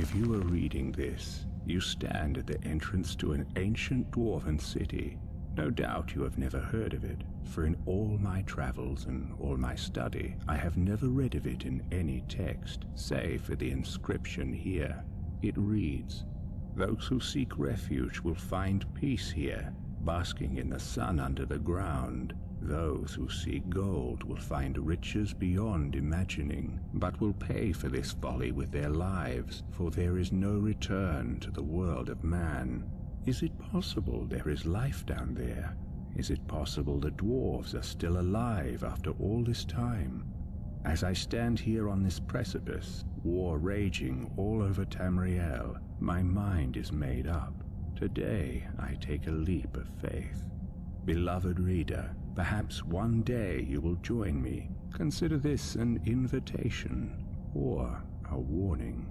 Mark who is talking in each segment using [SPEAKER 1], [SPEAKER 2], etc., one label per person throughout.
[SPEAKER 1] If you are reading this, you stand at the entrance to an ancient dwarven city. No doubt you have never heard of it, for in all my travels and all my study, I have never read of it in any text, save for the inscription here. It reads, "Those who seek refuge will find peace here, basking in the sun under the ground. Those who seek gold will find riches beyond imagining, but will pay for this folly with their lives, for there is no return to the world of man." Is it possible there is life down there? Is it possible the dwarves are still alive after all this time? As I stand here on this precipice, war raging all over Tamriel, my mind is made up. Today I take a leap of faith. Beloved reader, perhaps one day you will join me. Consider this an invitation or a warning.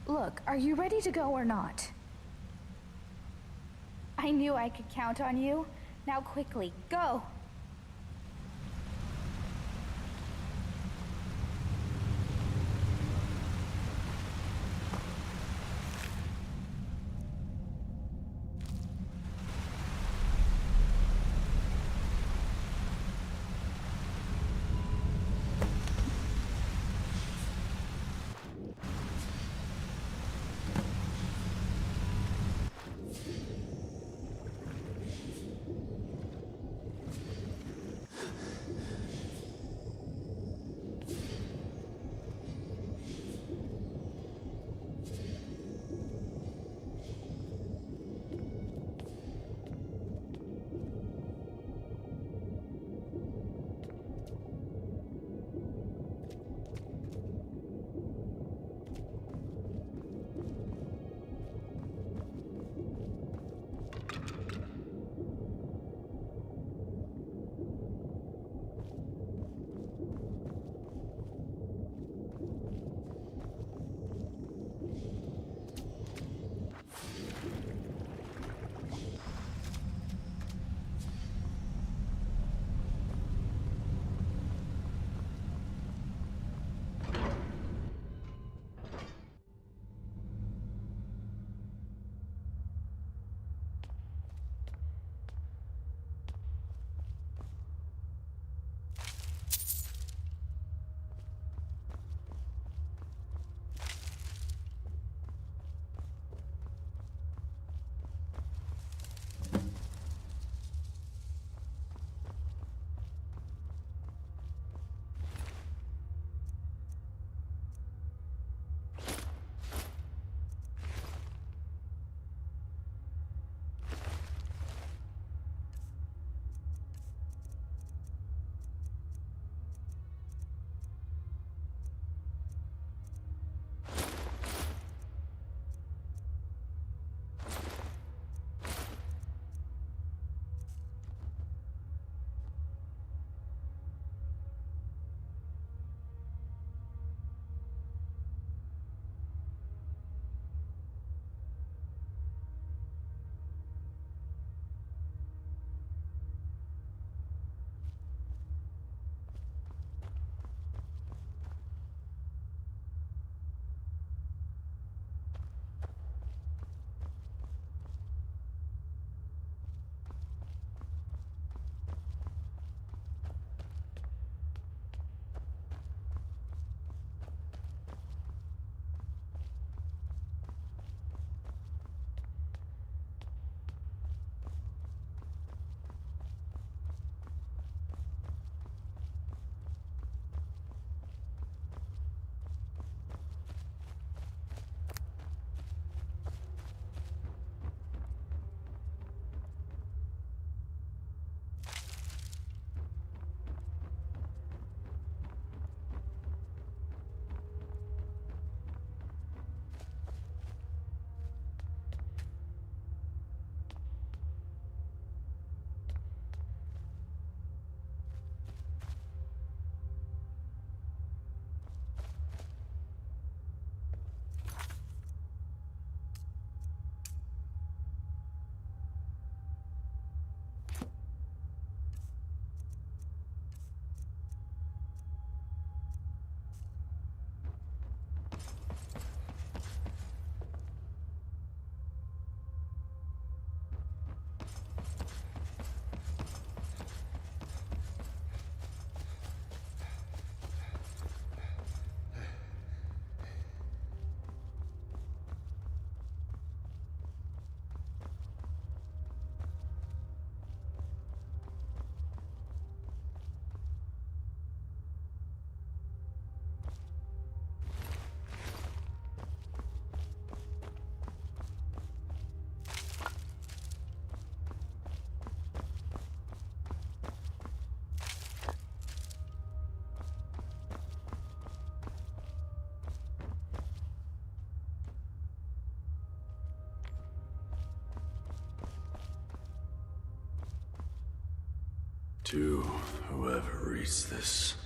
[SPEAKER 2] Look, are you ready to go or not? I knew I could count on you. Now quickly, go!
[SPEAKER 3] To whoever reads this,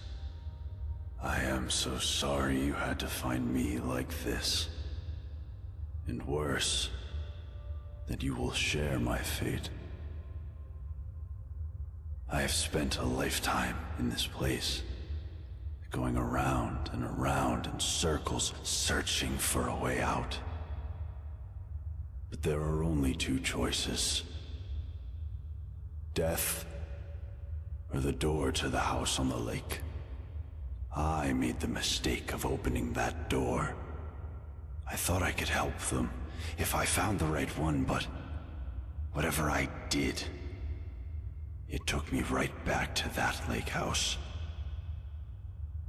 [SPEAKER 3] I am so sorry you had to find me like this. And worse, that you will share my fate. I have spent a lifetime in this place, going around and around in circles, searching for a way out. But there are only two choices: death, or the door to the house on the lake. I made the mistake of opening that door. I thought I could help them if I found the right one, but whatever I did, it took me right back to that lake house.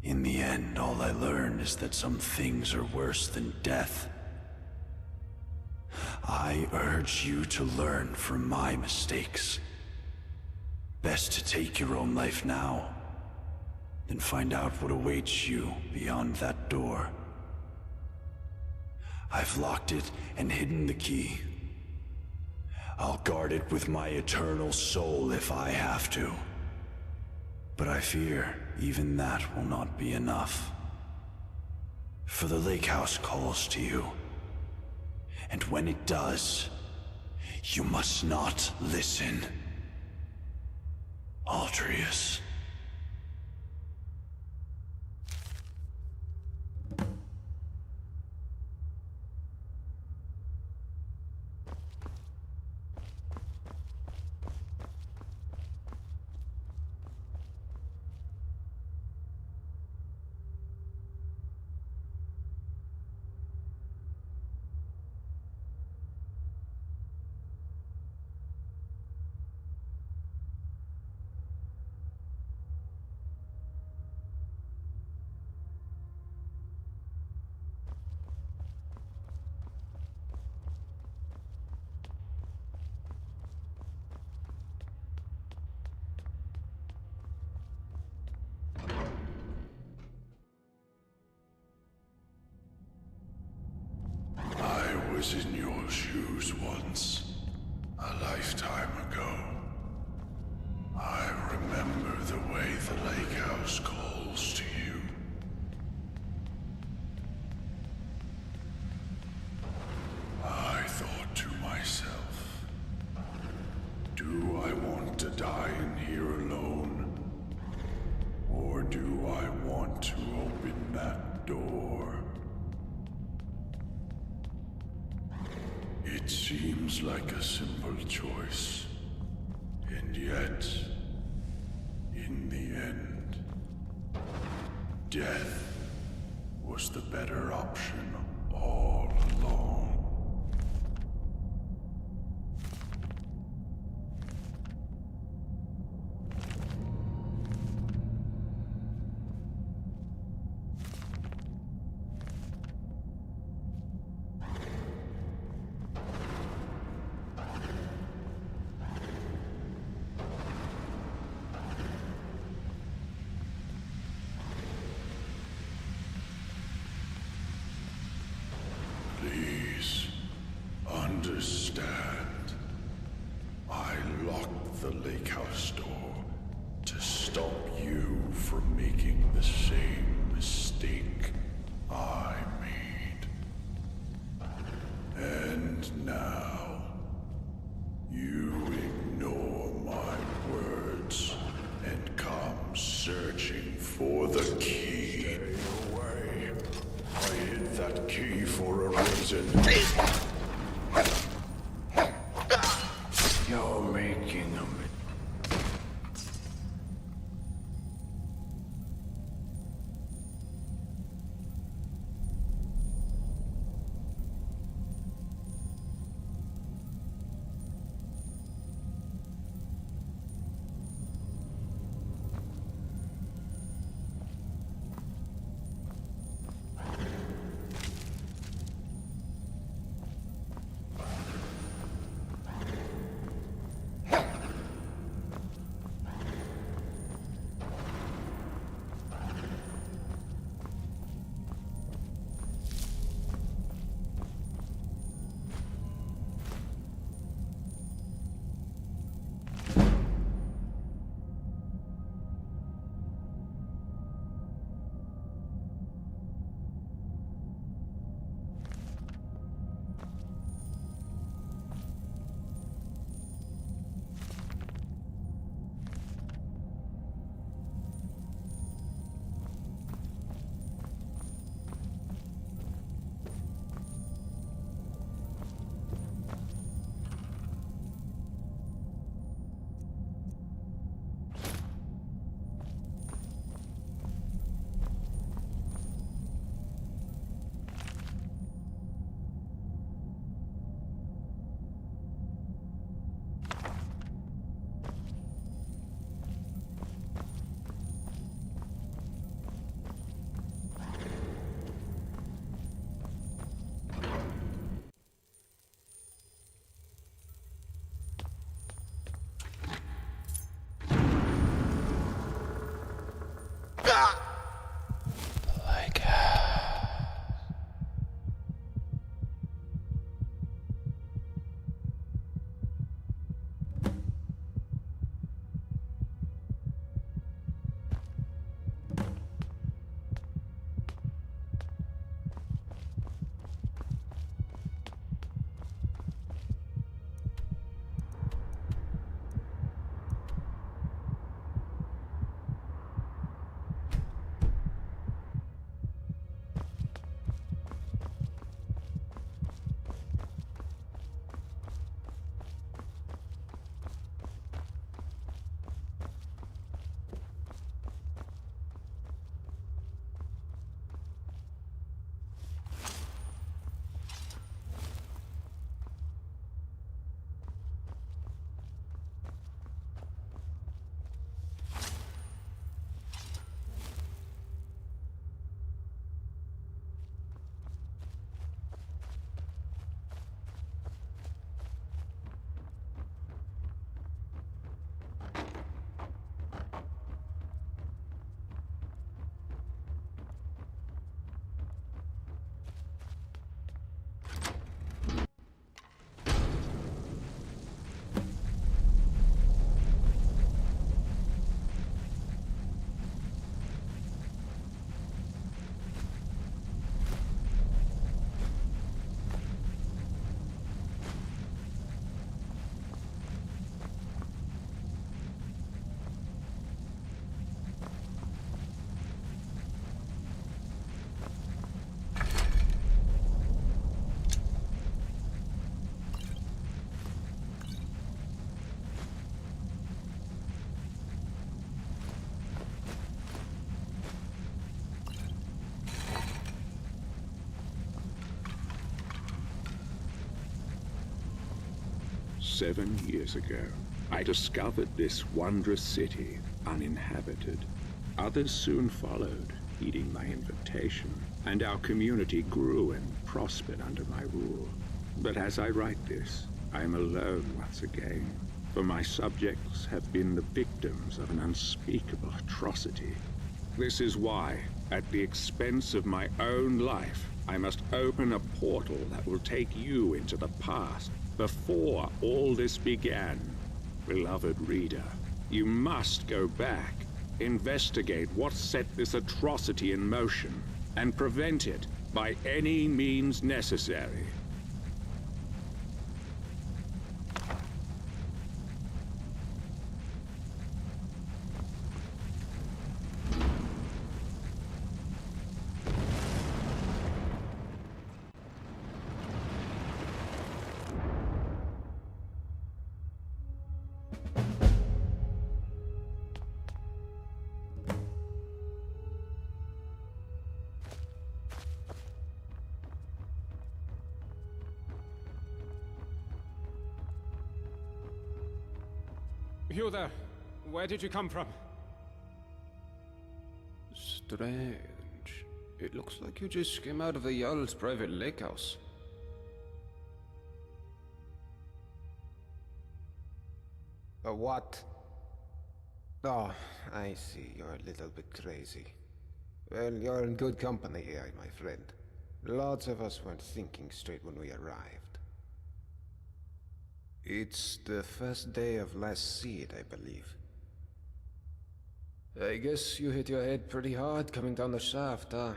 [SPEAKER 3] In the end, all I learned is that some things are worse than death. I urge you to learn from my mistakes. Best to take your own life now, than find out what awaits you beyond that door. I've locked it and hidden the key. I'll guard it with my eternal soul if I have to. But I fear even that will not be enough. For the lake house calls to you. And when it does, you must not listen. Altrius. I was in your shoes once, a lifetime ago. I remember the way the lake house calls to you. I thought to myself, do I want to die in here alone? Or do I want to open that door? It seems like a simple choice, and yet, in the end, death was the better option all along. Please, understand. I locked the lake house door to stop you from making the same mistake I made. And now, you ignore my words and come searching for the key. Stay away. I hid that key for a reason. You're making a mistake.
[SPEAKER 1] 7 years ago, I discovered this wondrous city uninhabited. Others soon followed, heeding my invitation, and our community grew and prospered under my rule. But as I write this, I am alone once again, for my subjects have been the victims of an unspeakable atrocity. This is why, at the expense of my own life, I must open a portal that will take you into the past, before all this began. Beloved reader, you must go back, investigate what set this atrocity in motion, and prevent it by any means necessary.
[SPEAKER 4] You there? Where did you come from?
[SPEAKER 5] Strange. It looks like you just came out of the Jarl's private lake house.
[SPEAKER 6] A what? Oh, I see. You're a little bit crazy. Well, you're in good company here, my friend. Lots of us weren't thinking straight when we arrived. It's the first day of last seed, I believe. I guess you hit your head pretty hard coming down the shaft, huh?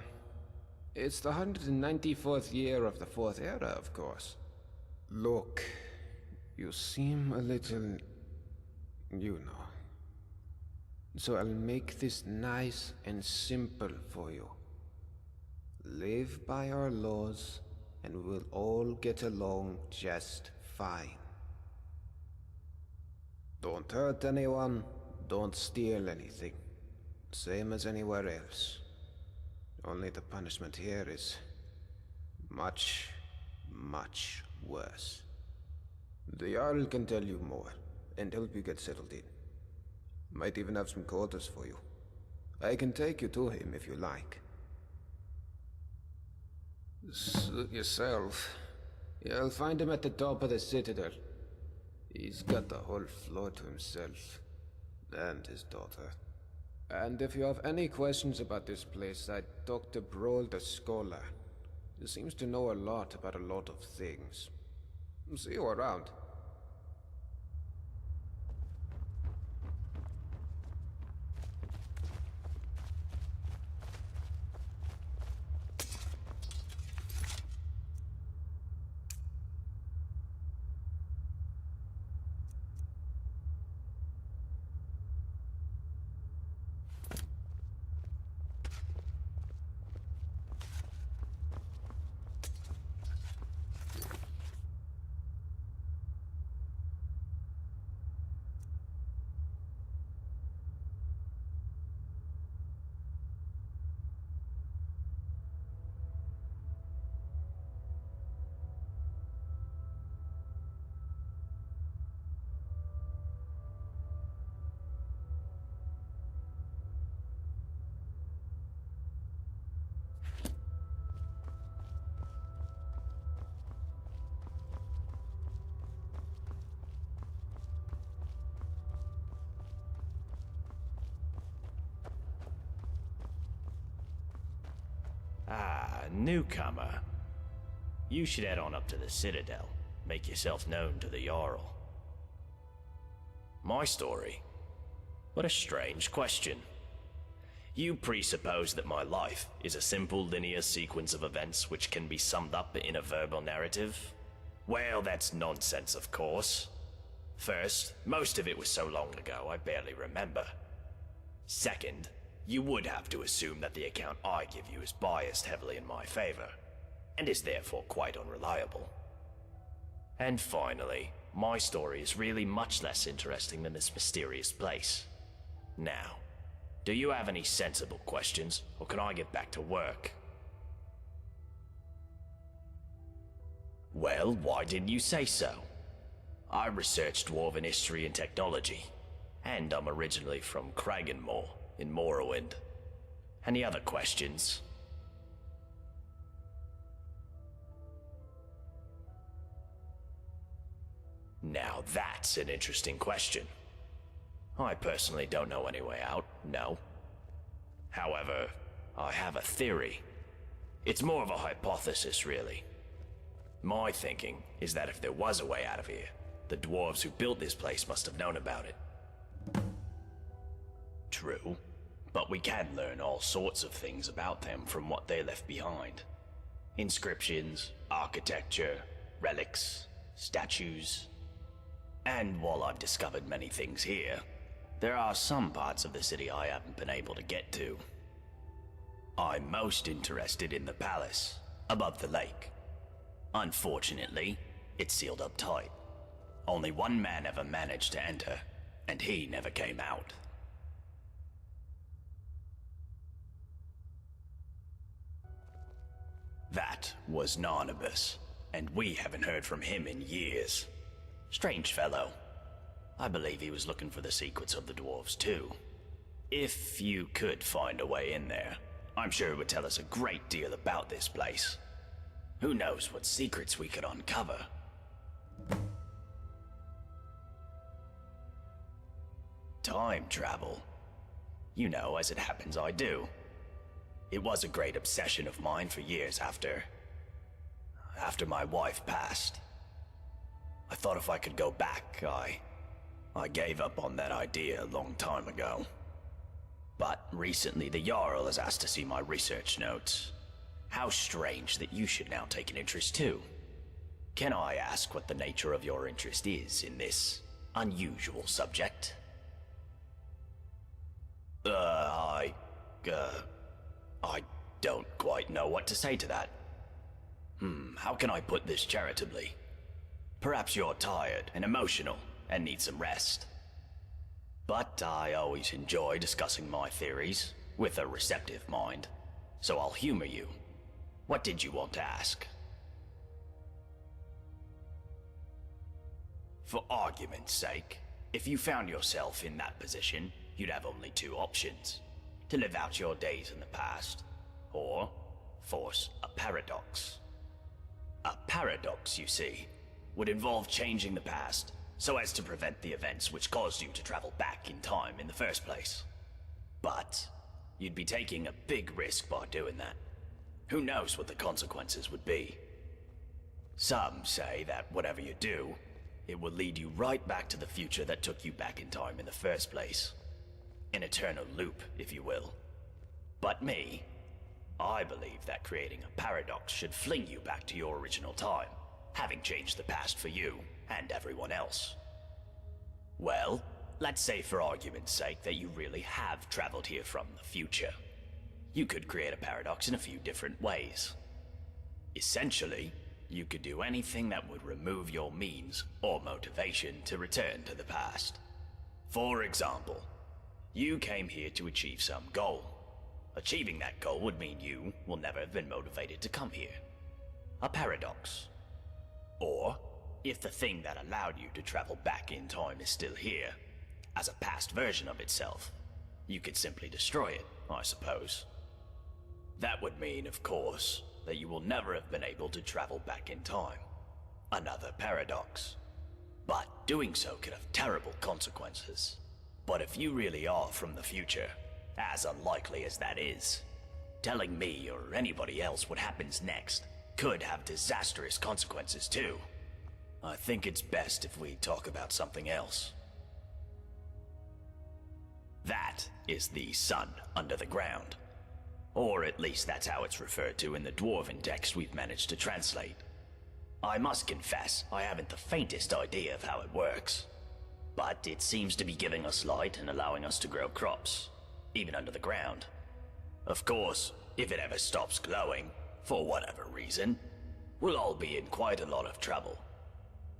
[SPEAKER 6] It's the 194th year of the Fourth Era, of course. Look, you seem a little... you know. So I'll make this nice and simple for you. Live by our laws, and we'll all get along just fine. Don't hurt anyone, don't steal anything. Same as anywhere else. Only the punishment here is much, much worse. The Jarl can tell you more, and help you get settled in. Might even have some quarters for you. I can take you to him if you like. Suit yourself. You'll find him at the top of the Citadel. He's got the whole floor to himself. And his daughter. And if you have any questions about this place, I'd talk to Broll the Scholar. He seems to know a lot about a lot of things. See you around.
[SPEAKER 7] Ah, newcomer. You should head on up to the Citadel. Make yourself known to the Jarl. My story? What a strange question. You presuppose that my life is a simple linear sequence of events which can be summed up in a verbal narrative? Well, that's nonsense, of course. First, most of it was so long ago I barely remember. Second, you would have to assume that the account I give you is biased heavily in my favor, and is therefore quite unreliable. And finally, my story is really much less interesting than this mysterious place. Now, do you have any sensible questions, or can I get back to work? Well, why didn't you say so? I research Dwarven history and technology, and I'm originally from Kragenmoor in Morrowind. Any other questions? Now that's an interesting question. I personally don't know any way out, no. However, I have a theory. It's more of a hypothesis, really. My thinking is that if there was a way out of here, the dwarves who built this place must have known about it. True, but we can learn all sorts of things about them from what they left behind. Inscriptions, architecture, relics, statues. And while I've discovered many things here, there are some parts of the city I haven't been able to get to. I'm most interested in the palace, above the lake. Unfortunately, it's sealed up tight. Only one man ever managed to enter, and he never came out. That was Narnabas, and we haven't heard from him in years. Strange fellow. I believe he was looking for the secrets of the dwarves too. If you could find a way in there, I'm sure it would tell us a great deal about this place. Who knows what secrets we could uncover? Time travel. You know, as it happens, I do. It was a great obsession of mine for years after my wife passed. I thought if I could go back, I gave up on that idea a long time ago. But recently the Jarl has asked to see my research notes. How strange that you should now take an interest too. Can I ask what the nature of your interest is in this unusual subject? I don't quite know what to say to that. How can I put this charitably? Perhaps you're tired and emotional and need some rest. But I always enjoy discussing my theories with a receptive mind, so I'll humor you. What did you want to ask? For argument's sake, if you found yourself in that position, you'd have only two options. To live out your days in the past, or force a paradox. A paradox, you see, would involve changing the past so as to prevent the events which caused you to travel back in time in the first place. But you'd be taking a big risk by doing that. Who knows what the consequences would be? Some say that whatever you do, it will lead you right back to the future that took you back in time in the first place. An eternal loop, if you will. But me, I believe that creating a paradox should fling you back to your original time, having changed the past for you and everyone else. Well, let's say for argument's sake that you really have traveled here from the future. You could create a paradox in a few different ways. Essentially, you could do anything that would remove your means or motivation to return to the past. For example, you came here to achieve some goal. Achieving that goal would mean you will never have been motivated to come here. A paradox. Or, if the thing that allowed you to travel back in time is still here, as a past version of itself, you could simply destroy it, I suppose. That would mean, of course, that you will never have been able to travel back in time. Another paradox. But doing so could have terrible consequences. But if you really are from the future, as unlikely as that is, telling me or anybody else what happens next could have disastrous consequences too. I think it's best if we talk about something else. That is the sun under the ground. Or at least that's how it's referred to in the Dwarven text we've managed to translate. I must confess, I haven't the faintest idea of how it works. But it seems to be giving us light and allowing us to grow crops, even under the ground. Of course, if it ever stops glowing, for whatever reason, we'll all be in quite a lot of trouble.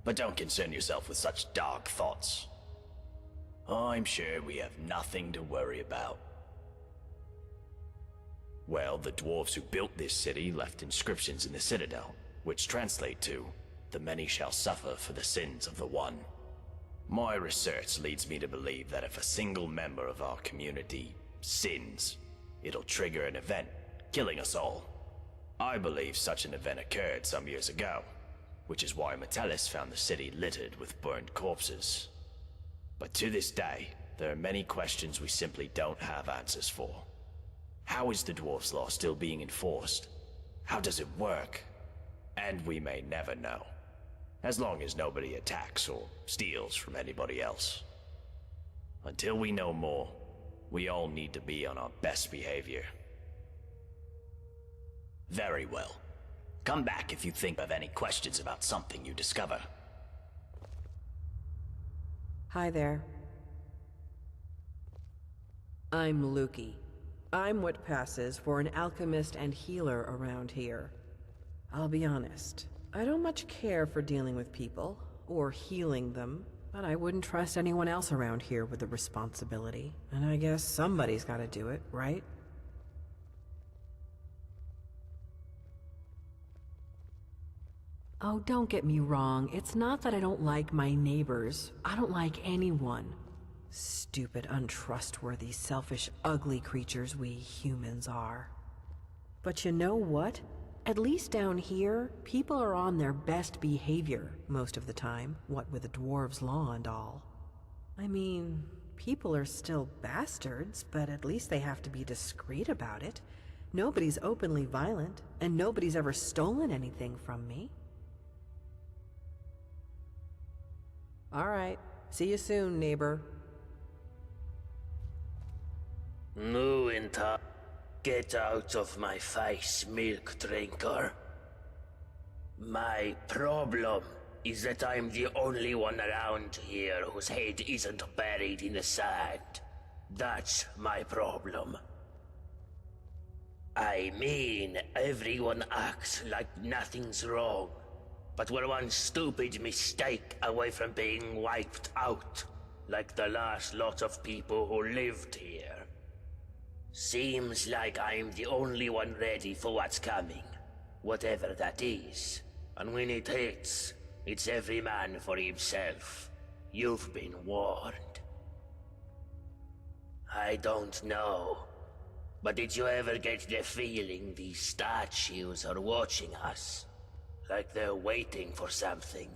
[SPEAKER 7] But don't concern yourself with such dark thoughts. I'm sure we have nothing to worry about. Well, the dwarves who built this city left inscriptions in the citadel, which translate to, the many shall suffer for the sins of the one. My research leads me to believe that if a single member of our community sins, it'll trigger an event, killing us all. I believe such an event occurred some years ago, which is why Metellus found the city littered with burned corpses. But to this day, there are many questions we simply don't have answers for. How is the Dwarf's Law still being enforced? How does it work? And we may never know, as long as nobody attacks or steals from anybody else. Until we know more, we all need to be on our best behavior. Very well. Come back if you think of any questions about something you discover.
[SPEAKER 8] Hi there. I'm Lukey. I'm what passes for an alchemist and healer around here. I'll be honest, I don't much care for dealing with people, or healing them, but I wouldn't trust anyone else around here with the responsibility, and I guess somebody's gotta do it, right? Oh, don't get me wrong, it's not that I don't like my neighbors. I don't like anyone. Stupid, untrustworthy, selfish, ugly creatures we humans are. But you know what? At least down here, people are on their best behavior most of the time, what with the Dwarves' Law and all. I mean, people are still bastards, but at least they have to be discreet about it. Nobody's openly violent, and nobody's ever stolen anything from me. All right, see you soon, neighbor.
[SPEAKER 9] Nuinta, get out of my face, milk drinker. My problem is that I'm the only one around here whose head isn't buried in the sand. That's my problem. I mean, everyone acts like nothing's wrong, but we're one stupid mistake away from being wiped out, like the last lot of people who lived here. Seems like I'm the only one ready for what's coming, whatever that is. And when it hits, it's every man for himself. You've been warned. I don't know, but did you ever get the feeling these statues are watching us? Like they're waiting for something.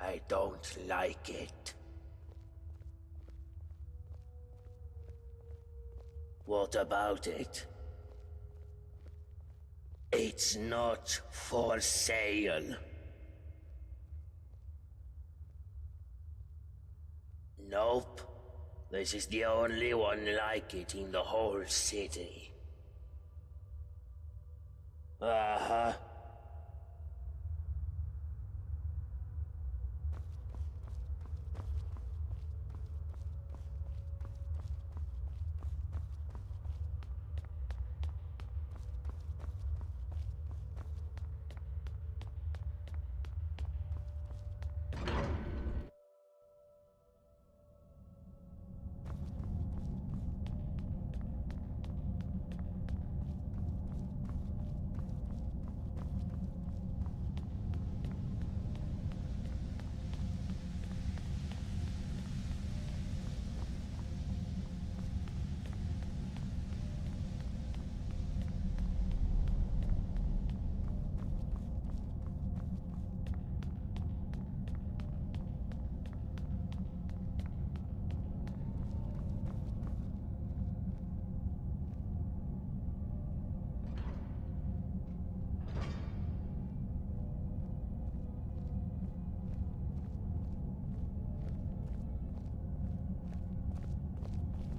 [SPEAKER 9] I don't like it. What about it? It's not for sale. Nope. This is the only one like it in the whole city. Uh-huh.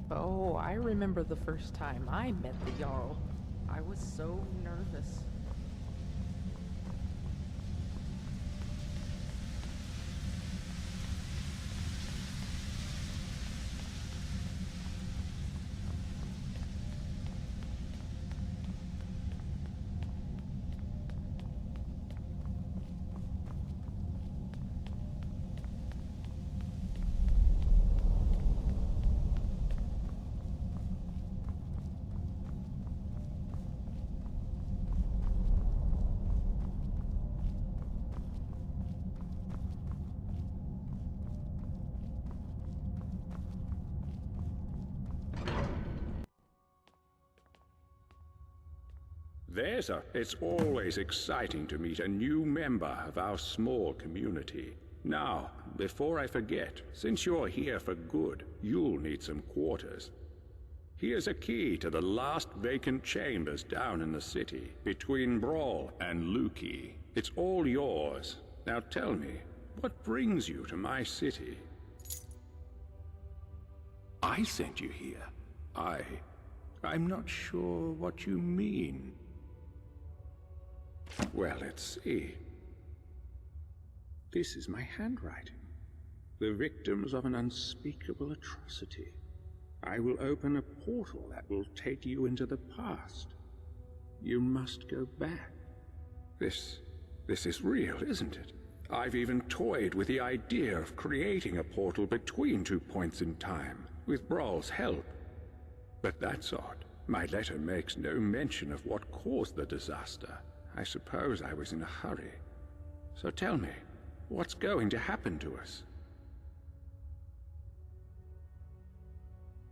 [SPEAKER 10] Oh, I remember the first time I met the Jarl. I was so nervous.
[SPEAKER 1] It's always exciting to meet a new member of our small community. Now, before I forget, since you're here for good, you'll need some quarters. Here's a key to the last vacant chambers down in the city, between Brawl and Lukey. It's all yours. Now tell me, what brings you to my city? I sent you here. I'm not sure what you mean. Well, let's see. This is my handwriting. The victims of an unspeakable atrocity. I will open a portal that will take you into the past. You must go back. This is real, isn't it? I've even toyed with the idea of creating a portal between 2 points in time, with Brawl's help. But that's odd. My letter makes no mention of what caused the disaster. I suppose I was in a hurry. So tell me, what's going to happen to us?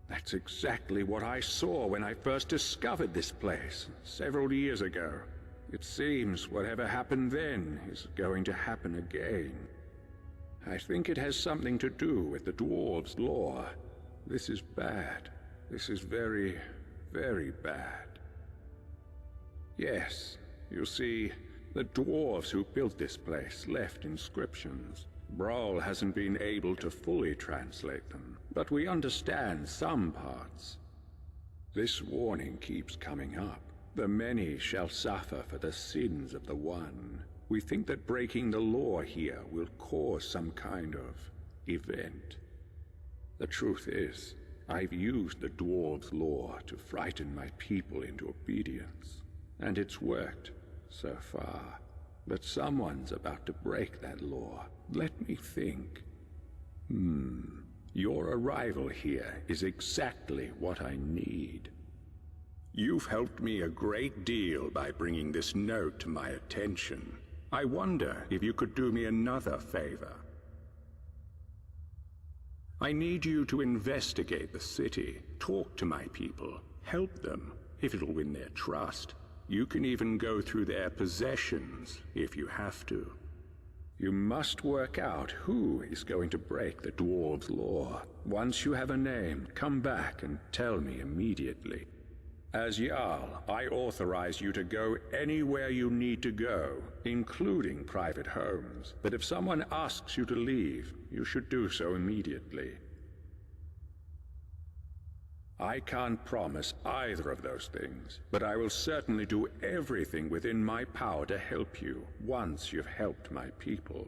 [SPEAKER 1] That's exactly what I saw when I first discovered this place, several years ago. It seems whatever happened then is going to happen again. I think it has something to do with the dwarves' lore. This is bad. This is very, very bad. Yes, you see, the dwarves who built this place left inscriptions. Brawl hasn't been able to fully translate them, but we understand some parts. This warning keeps coming up. The many shall suffer for the sins of the one. We think that breaking the law here will cause some kind of event. The truth is, I've used the dwarves' law to frighten my people into obedience, and it's worked so far. But someone's about to break that law. Let me think. Your arrival here is exactly what I need. You've helped me a great deal by bringing this note to my attention. I wonder if you could do me another favor. I need you to investigate the city, talk to my people, help them, if it'll win their trust. You can even go through their possessions, if you have to. You must work out who is going to break the dwarves' law. Once you have a name, come back and tell me immediately. As Jarl, I authorize you to go anywhere you need to go, including private homes. But if someone asks you to leave, you should do so immediately. I can't promise either of those things, but I will certainly do everything within my power to help you once you've helped my people.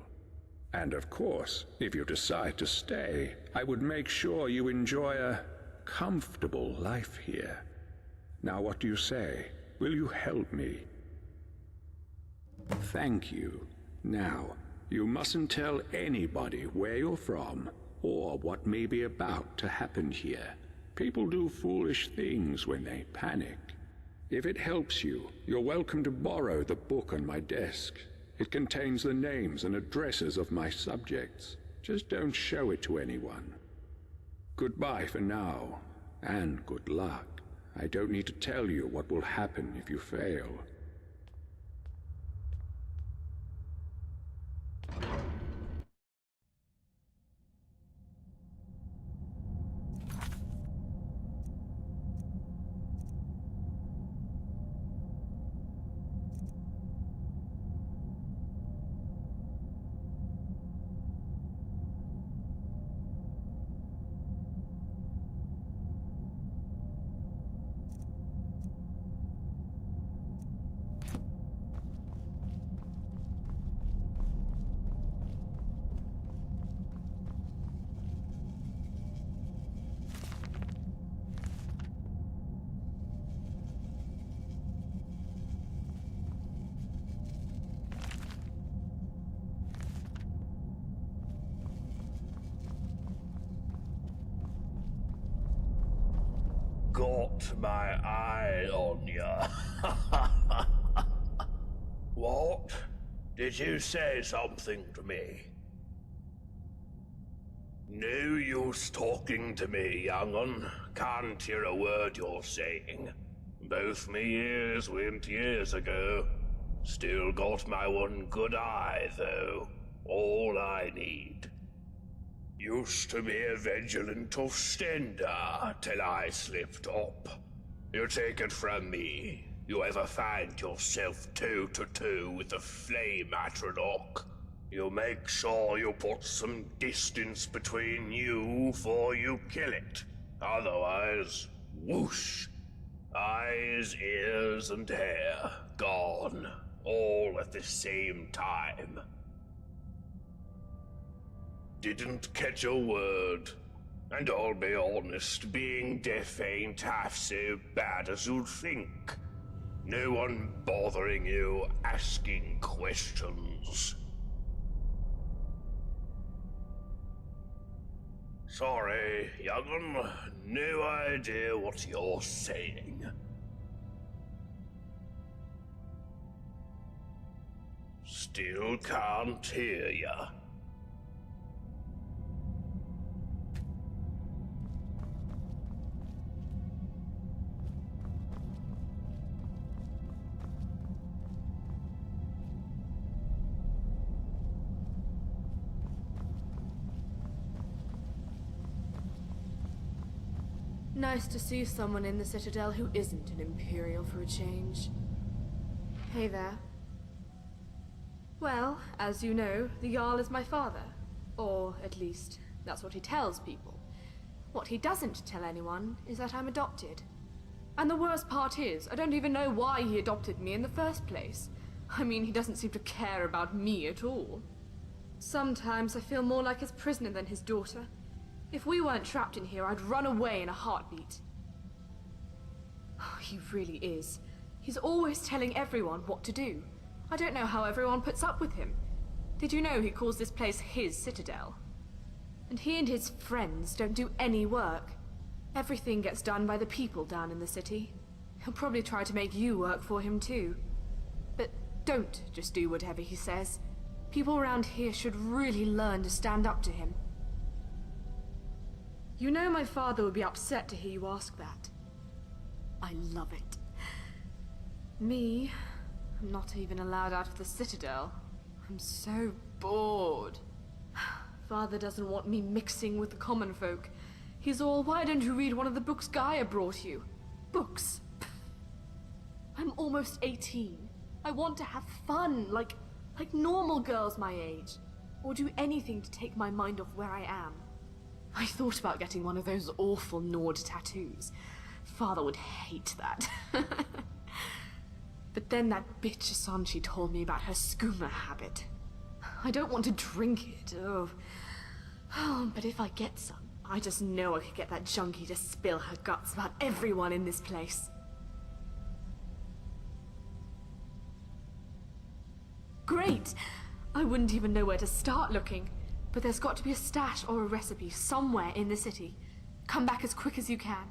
[SPEAKER 1] And of course, if you decide to stay, I would make sure you enjoy a comfortable life here. Now, what do you say? Will you help me? Thank you. Now, you mustn't tell anybody where you're from or what may be about to happen here. People do foolish things when they panic. If it helps you, you're welcome to borrow the book on my desk. It contains the names and addresses of my subjects. Just don't show it to anyone. Goodbye for now, and good luck. I don't need to tell you what will happen if you fail.
[SPEAKER 9] Got my eye on ya. What? Did you say something to me? No use talking to me, young'un. Can't hear a word you're saying. Both me ears went years ago. Still got my one good eye, though. All I need. Used to be a vigilant offender till I slipped up. You take it from me. You ever find yourself toe-to-toe with a flame atronach, you make sure you put some distance between you before you kill it. Otherwise, whoosh. Eyes, ears, and hair gone, all at the same time. Didn't catch a word. And I'll be honest, being deaf ain't half so bad as you'd think. No one bothering you, asking questions. Sorry, young'un, no idea what you're saying. Still can't hear ya.
[SPEAKER 11] Nice to see someone in the Citadel who isn't an Imperial for a change. Hey there. Well, as you know, the Jarl is my father. Or, at least, that's what he tells people. What he doesn't tell anyone is that I'm adopted. And the worst part is, I don't even know why he adopted me in the first place. I mean, he doesn't seem to care about me at all. Sometimes I feel more like his prisoner than his daughter. If we weren't trapped in here, I'd run away in a heartbeat. He really is. He's always telling everyone what to do. I don't know how everyone puts up with him. Did you know he calls this place his Citadel? And he and his friends don't do any work. Everything gets done by the people down in the city. He'll probably try to make you work for him too. But don't just do whatever he says. People around here should really learn to stand up to him. You know my father would be upset to hear you ask that. I love it. Me, I'm not even allowed out of the Citadel. I'm so bored. Father doesn't want me mixing with the common folk. He's all, why don't you read one of the books Gaia brought you? Books? I'm almost 18. I want to have fun, like normal girls my age. Or do anything to take my mind off where I am. I thought about getting one of those awful Nord tattoos. Father would hate that. But then that bitch Asanchi told me about her skooma habit. I don't want to drink it, oh. But if I get some, I just know I could get that junkie to spill her guts about everyone in this place. Great! I wouldn't even know where to start looking. But there's got to be a stash or a recipe somewhere in the city. Come back as quick as you can.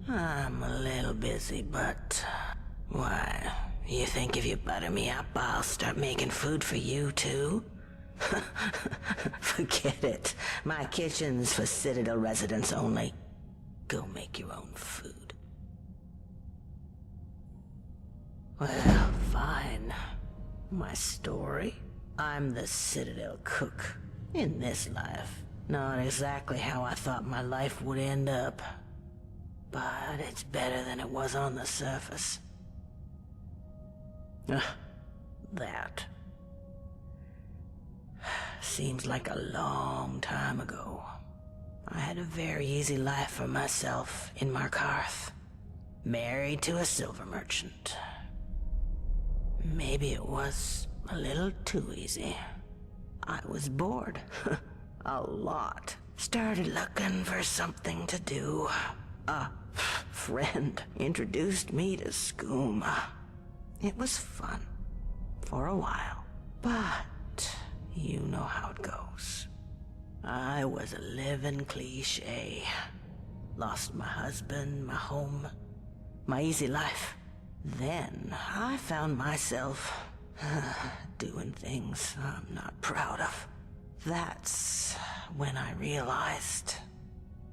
[SPEAKER 9] I'm a little busy, but... Why, you think if you butter me up, I'll start making food for you, too? Forget it. My kitchen's for Citadel residents only. Go make your own food. Well, fine. My story? I'm the Citadel cook. In this life. Not exactly how I thought my life would end up. But it's better than it was on the surface. That. Seems like a long time ago. I had a very easy life for myself in Markarth. Married to a silver merchant. Maybe it was a little too easy. I was bored. A lot. Started looking for something to do. A friend introduced me to skooma. It was fun. For a while. But you know how it goes. I was a living cliche. Lost my husband, my home, my easy life. Then I found myself doing things I'm not proud of. That's when I realized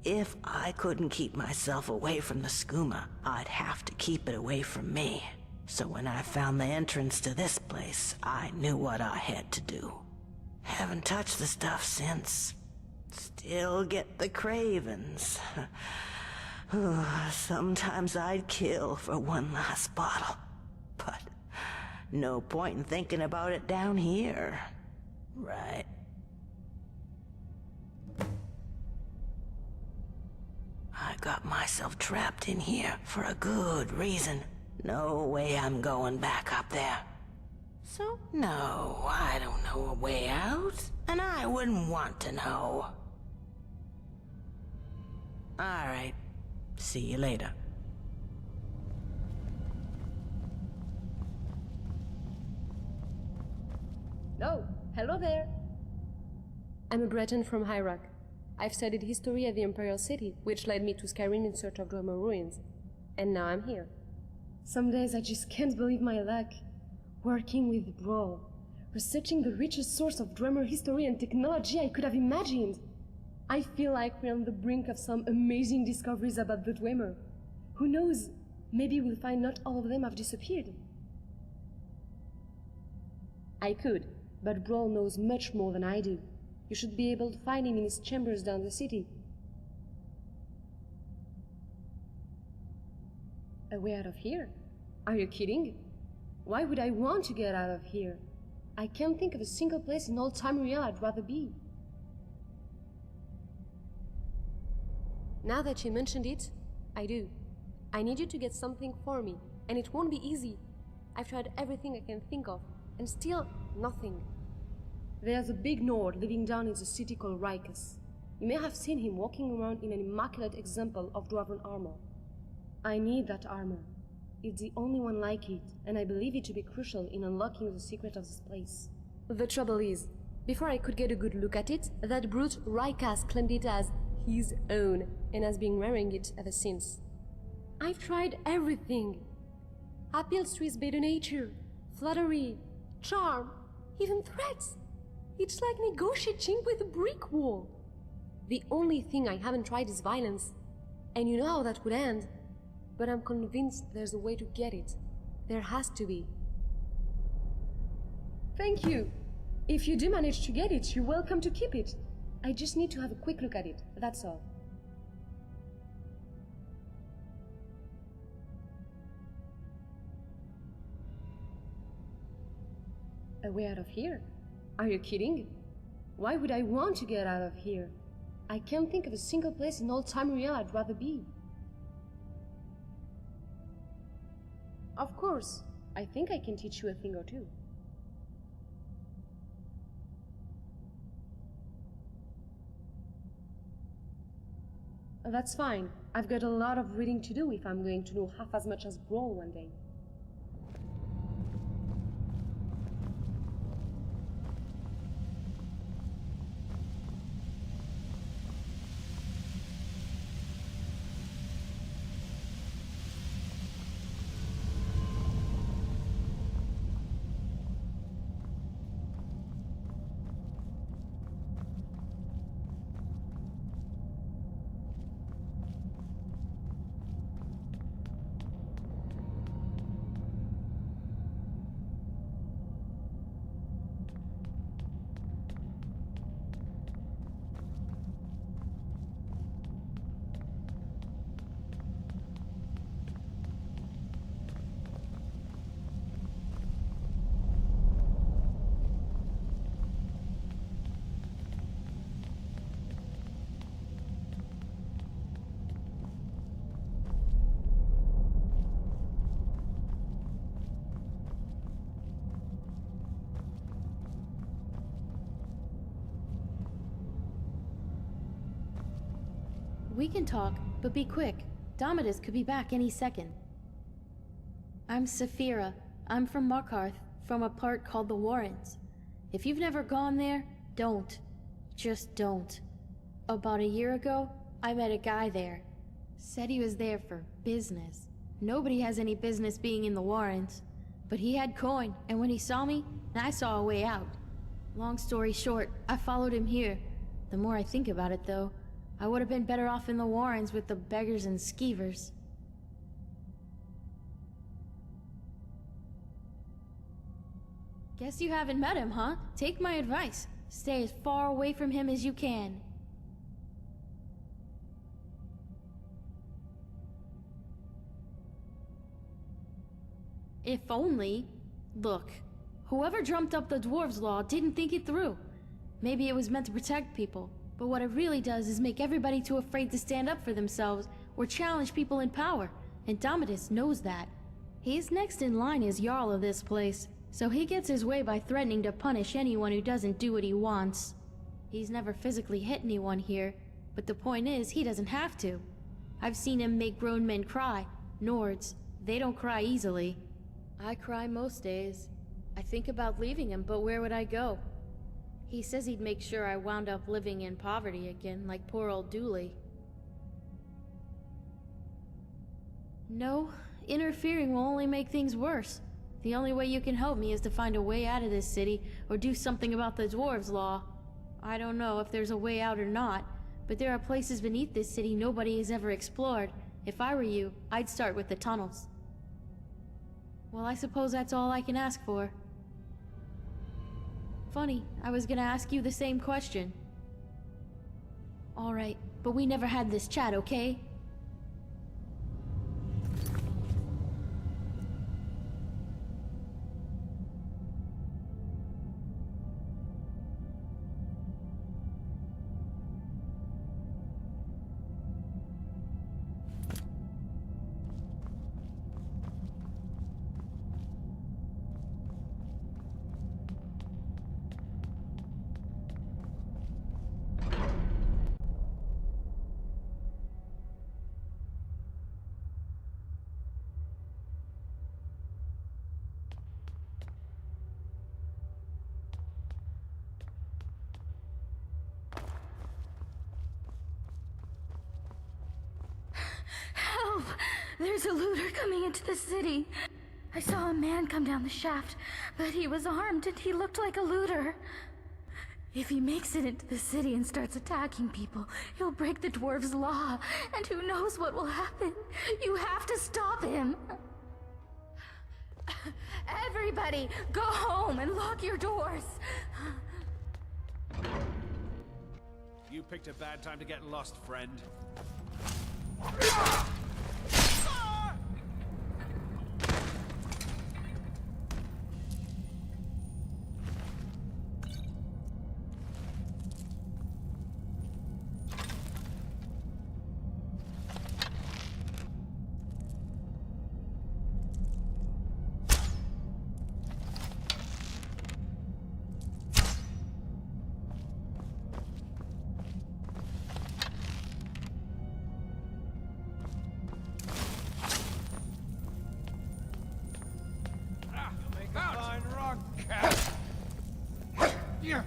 [SPEAKER 9] if I couldn't keep myself away from the skooma, I'd have to keep it away from me. So when I found the entrance to this place, I knew what I had to do. Haven't touched the stuff since. Still get the cravings. Sometimes I'd kill for one last bottle. But no point in thinking about it down here. Right? I got myself trapped in here for a good reason. No way I'm going back up there. So, no, I don't know a way out, and I wouldn't want to know. Alright, see you later.
[SPEAKER 12] Oh, hello there. I'm a Breton from Hyrak. I've studied history at the Imperial City, which led me to Skyrim in search of Dwemer ruins. And now I'm here. Some days I just can't believe my luck. Working with Brawl, researching the richest source of Dwemer history and technology I could have imagined. I feel like we're on the brink of some amazing discoveries about the Dwemer. Who knows, maybe we'll find not all of them have disappeared. I could, but Brawl knows much more than I do. You should be able to find him in his chambers down the city. A way out of here? Are you kidding? Why would I want to get out of here? I can't think of a single place in all Tamriel I'd rather be. Now that you mentioned it, I do. I need you to get something for me, and it won't be easy. I've tried everything I can think of, and still nothing. There's a big Nord living down in the city called Rikus. You may have seen him walking around in an immaculate example of dwarven armor. I need that armor. It's the only one like it, and I believe it to be crucial in unlocking the secret of this place. The trouble is, before I could get a good look at it, that brute Rikas claimed it as his own, and has been wearing it ever since. I've tried everything. Appeals to his better nature, flattery, charm, even threats. It's like negotiating with a brick wall. The only thing I haven't tried is violence, and you know how that would end. But I'm convinced there's a way to get it. There has to be. Thank you. If you do manage to get it, you're welcome to keep it. I just need to have a quick look at it, that's all. A way out of here? Are you kidding? Why would I want to get out of here? I can't think of a single place in all Tamriel I'd rather be. Of course, I think I can teach you a thing or two. That's fine. I've got a lot of reading to do if I'm going to know half as much as Brawl one day.
[SPEAKER 13] We can talk, but be quick. Domitus could be back any second. I'm Saphira. I'm from Markarth, from a part called the Warrens. If you've never gone there, don't. Just don't. About a year ago, I met a guy there. Said he was there for business. Nobody has any business being in the Warrens. But he had coin, and when he saw me, I saw a way out. Long story short, I followed him here. The more I think about it, though, I would have been better off in the Warrens with the beggars and skeevers. Guess you haven't met him, huh? Take my advice. Stay as far away from him as you can. If only... Look, whoever dreamt up the Dwarves' Law didn't think it through. Maybe it was meant to protect people, but what it really does is make everybody too afraid to stand up for themselves or challenge people in power, and Domitus knows that. He's next in line as Jarl of this place, so he gets his way by threatening to punish anyone who doesn't do what he wants. He's never physically hit anyone here, but the point is, he doesn't have to. I've seen him make grown men cry. Nords, they don't cry easily. I cry most days. I think about leaving him, but where would I go? He says he'd make sure I wound up living in poverty again, like poor old Dooley. No, interfering will only make things worse. The only way you can help me is to find a way out of this city, or do something about the Dwarves' Law. I don't know if there's a way out or not, but there are places beneath this city nobody has ever explored. If I were you, I'd start with the tunnels. Well, I suppose that's all I can ask for. Funny, I was gonna ask you the same question. Alright, but we never had this chat, okay?
[SPEAKER 2] Help! There's a looter coming into the city. I saw a man come down the shaft, but he was armed and he looked like a looter. If he makes it into the city and starts attacking people, he'll break the dwarves' law, and who knows what will happen. You have to stop him. Everybody, go home and lock your doors.
[SPEAKER 14] You picked a bad time to get lost, friend.
[SPEAKER 15] You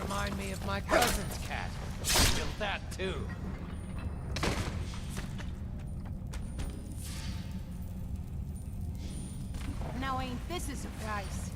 [SPEAKER 15] remind me of my cousin's cat. He built that too.
[SPEAKER 16] Now ain't this a surprise?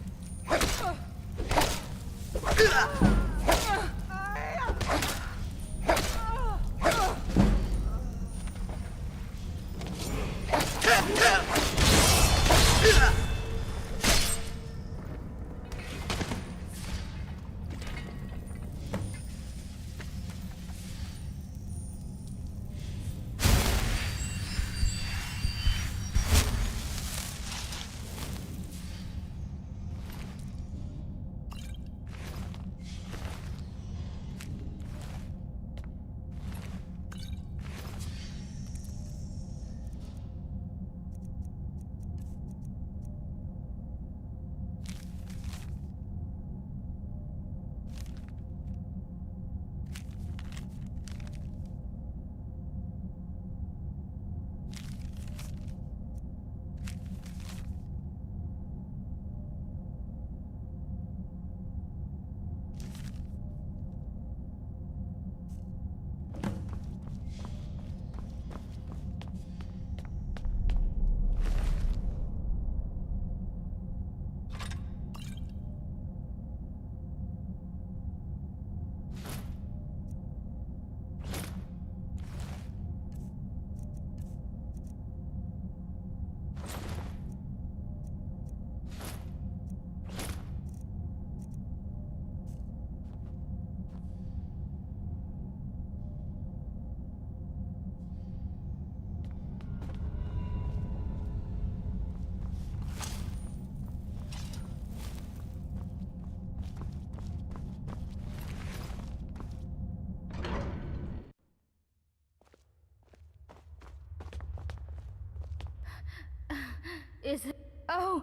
[SPEAKER 2] Is it? Oh,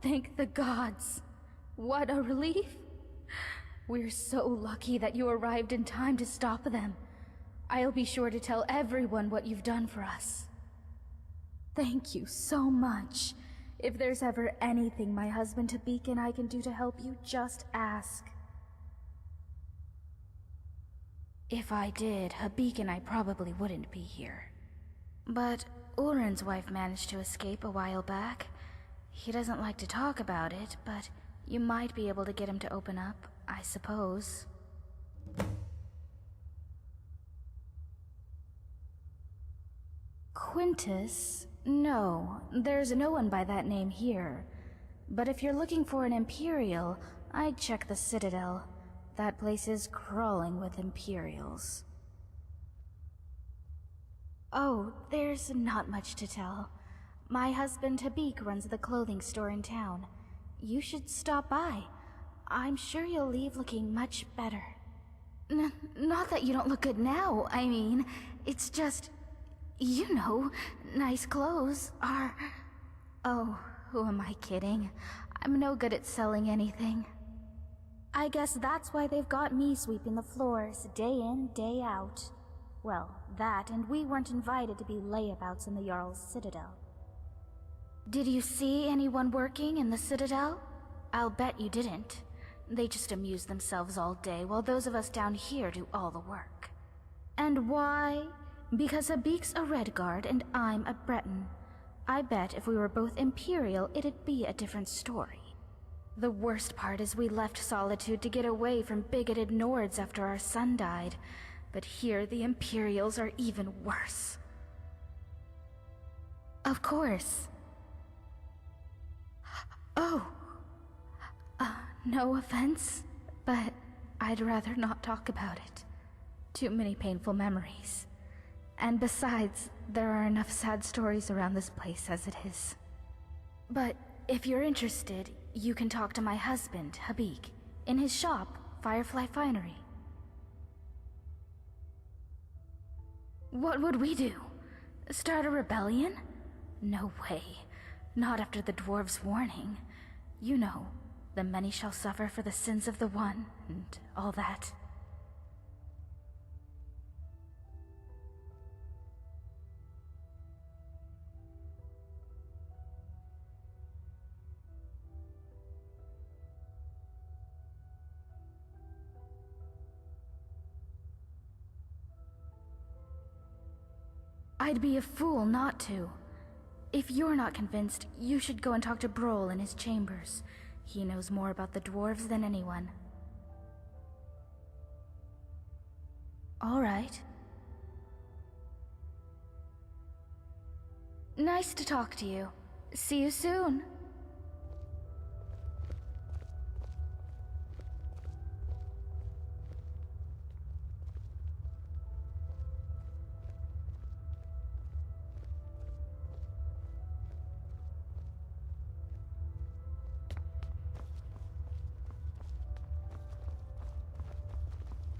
[SPEAKER 2] thank the gods. What a relief. We're so lucky that you arrived in time to stop them. I'll be sure to tell everyone what you've done for us. Thank you so much. If there's ever anything my husband Habik and I can do to help you, just ask. If I did, Habik and I probably wouldn't be here. But Ulrin's wife managed to escape a while back. He doesn't like to talk about it, but you might be able to get him to open up, I suppose. Quintus? No, there's no one by that name here. But if you're looking for an Imperial, I'd check the Citadel. That place is crawling with Imperials. Oh, there's not much to tell. My husband Habik runs the clothing store in town. You should stop by. I'm sure you'll leave looking much better. Not that you don't look good now, I mean, it's just... You know, nice clothes are... Oh, who am I kidding? I'm no good at selling anything. I guess that's why they've got me sweeping the floors day in, day out. Well, that, and we weren't invited to be layabouts in the Jarl's Citadel. Did you see anyone working in the Citadel? I'll bet you didn't. They just amuse themselves all day while those of us down here do all the work. And why? Because Habik's a Redguard and I'm a Breton. I bet if we were both Imperial, it'd be a different story. The worst part is we left Solitude to get away from bigoted Nords after our son died. But here the Imperials are even worse. Of course. Oh. No offense, but I'd rather not talk about it. Too many painful memories. And besides, there are enough sad stories around this place as it is. But if you're interested, you can talk to my husband, Habik, in his shop, Firefly Finery. What would we do? Start a rebellion? No way. Not after the dwarves' warning. You know, the many shall suffer for the sins of the one, and all that. I'd be a fool not to. If you're not convinced, you should go and talk to Brol in his chambers. He knows more about the dwarves than anyone. All right. Nice to talk to you. See you soon.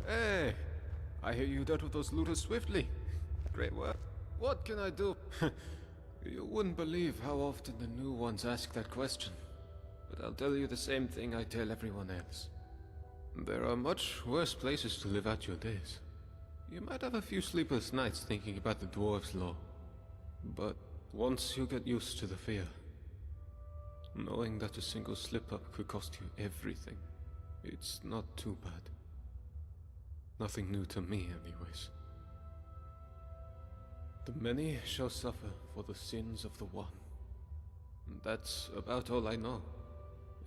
[SPEAKER 5] Hey, I hear you dealt with those looters swiftly. Great work. What can I do? You wouldn't believe how often the new ones ask that question. But I'll tell you the same thing I tell everyone else. There are much worse places to live out your days. You might have a few sleepless nights thinking about the dwarves' law. But once you get used to the fear, knowing that a single slip-up could cost you everything, it's not too bad. Nothing new to me, anyways. The many shall suffer for the sins of the one. That's about all I know.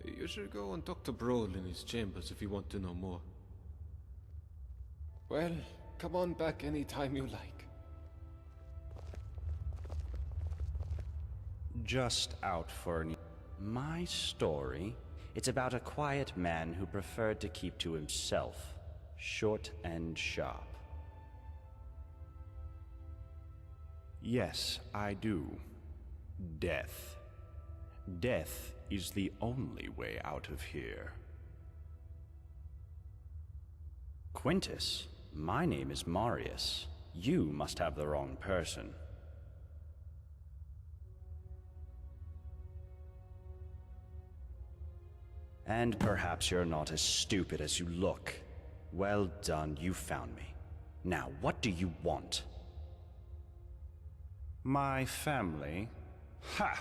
[SPEAKER 5] You should go and talk to Brol in his chambers if you want to know more. Well, come on back anytime you like.
[SPEAKER 17] Just out for my story. It's about a quiet man who preferred to keep to himself. Short and sharp. Yes, I do. Death. Death is the only way out of here. Quintus, my name is Marius. You must have the wrong person. And perhaps you're not as stupid as you look. Well done, you found me. Now, what do you want? My family? Ha!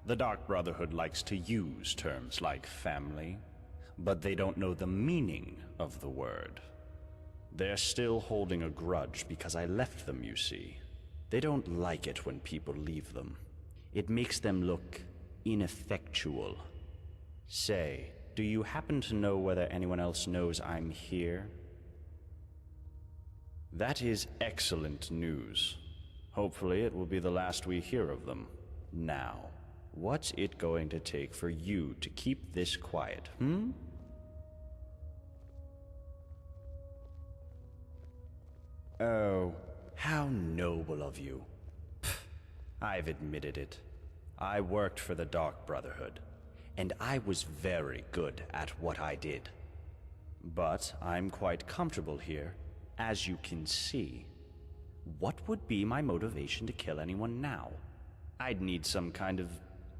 [SPEAKER 17] The Dark Brotherhood likes to use terms like family, but they don't know the meaning of the word. They're still holding a grudge because I left them, you see. They don't like it when people leave them. It makes them look ineffectual. Say, do you happen to know whether anyone else knows I'm here? That is excellent news. Hopefully it will be the last we hear of them. Now, what's it going to take for you to keep this quiet, Oh, how noble of you. Pfft, I've admitted it. I worked for the Dark Brotherhood, and I was very good at what I did. But I'm quite comfortable here, as you can see. What would be my motivation to kill anyone now? I'd need some kind of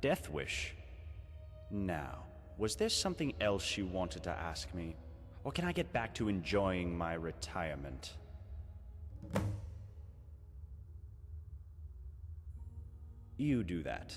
[SPEAKER 17] death wish. Now, was there something else you wanted to ask me? Or can I get back to enjoying my retirement? You do that.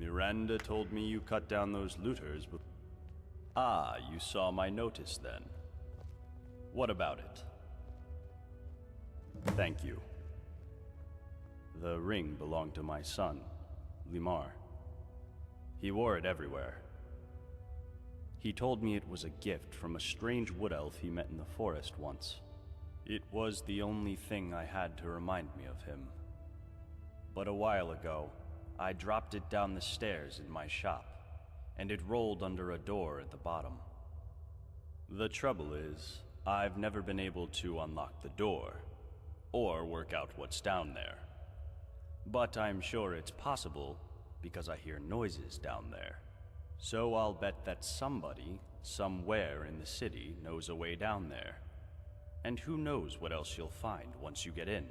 [SPEAKER 17] Miranda told me you cut down those looters, but... Ah, you saw my notice then. What about it? Thank you. The ring belonged to my son, Limar. He wore it everywhere. He told me it was a gift from a strange wood elf he met in the forest once. It was the only thing I had to remind me of him. But a while ago, I dropped it down the stairs in my shop, and it rolled under a door at the bottom. The trouble is, I've never been able to unlock the door, or work out what's down there. But I'm sure it's possible, because I hear noises down there. So I'll bet that somebody, somewhere in the city, knows a way down there. And who knows what else you'll find once you get in.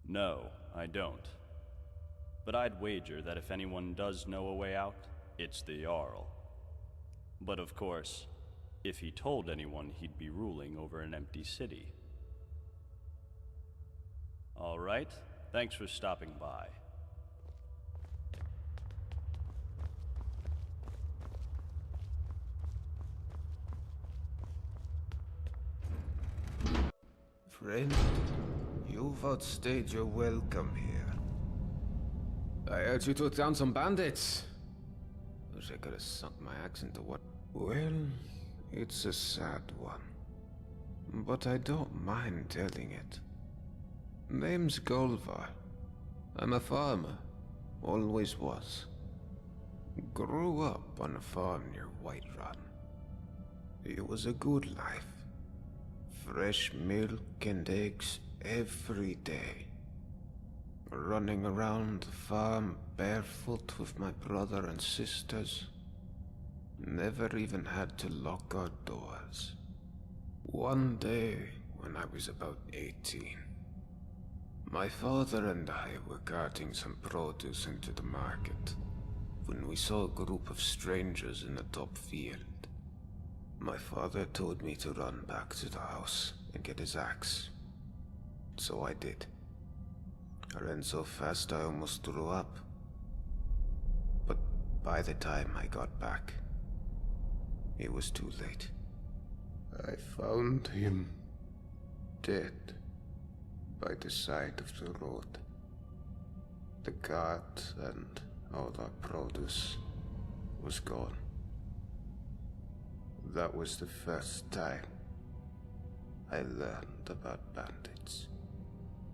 [SPEAKER 17] No, I don't. But I'd wager that if anyone does know a way out, it's the Jarl. But of course, if he told anyone, he'd be ruling over an empty city. All right, thanks for stopping by.
[SPEAKER 6] Friend, you've outstayed your welcome here. I heard you took down some bandits. Wish I could have sunk my axe into what... Well, it's a sad one. But I don't mind telling it. Name's Golvar. I'm a farmer. Always was. Grew up on a farm near Whiterun. It was a good life. Fresh milk and eggs every day. Running around the farm barefoot with my brother and sisters. Never even had to lock our doors. One day, when I was about 18, my father and I were carting some produce into the market when we saw a group of strangers in the top field. My father told me to run back to the house and get his axe. So I did. I ran so fast I almost threw up. But by the time I got back, it was too late. I found him dead by the side of the road. The cart and all our produce was gone. That was the first time I learned about bandits.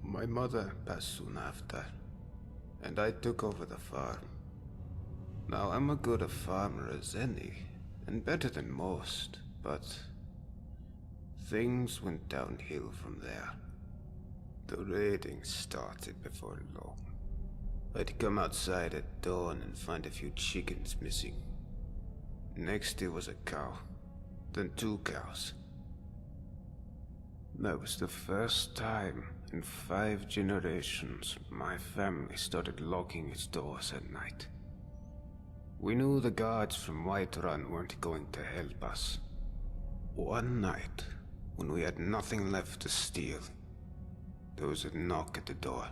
[SPEAKER 6] My mother passed soon after, and I took over the farm. Now I'm as good a farmer as any, and better than most, but things went downhill from there. The raiding started before long. I'd come outside at dawn and find a few chickens missing. Next it was a cow, then 2 cows. That was the first time in 5 generations my family started locking its doors at night. We knew the guards from Whiterun weren't going to help us. One night, when we had nothing left to steal, there was a knock at the door.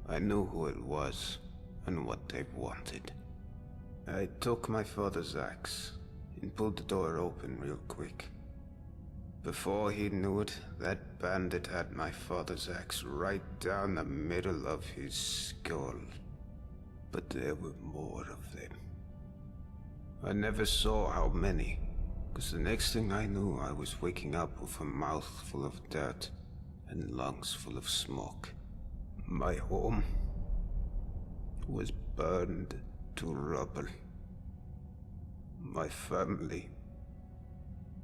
[SPEAKER 6] I knew who it was and what they wanted. I took my father's axe and pulled the door open real quick. Before he knew it, that bandit had my father's axe right down the middle of his skull. But there were more of them. I never saw how many, because the next thing I knew I was waking up with a mouth full of dirt and lungs full of smoke. My home was burned to rubble. My family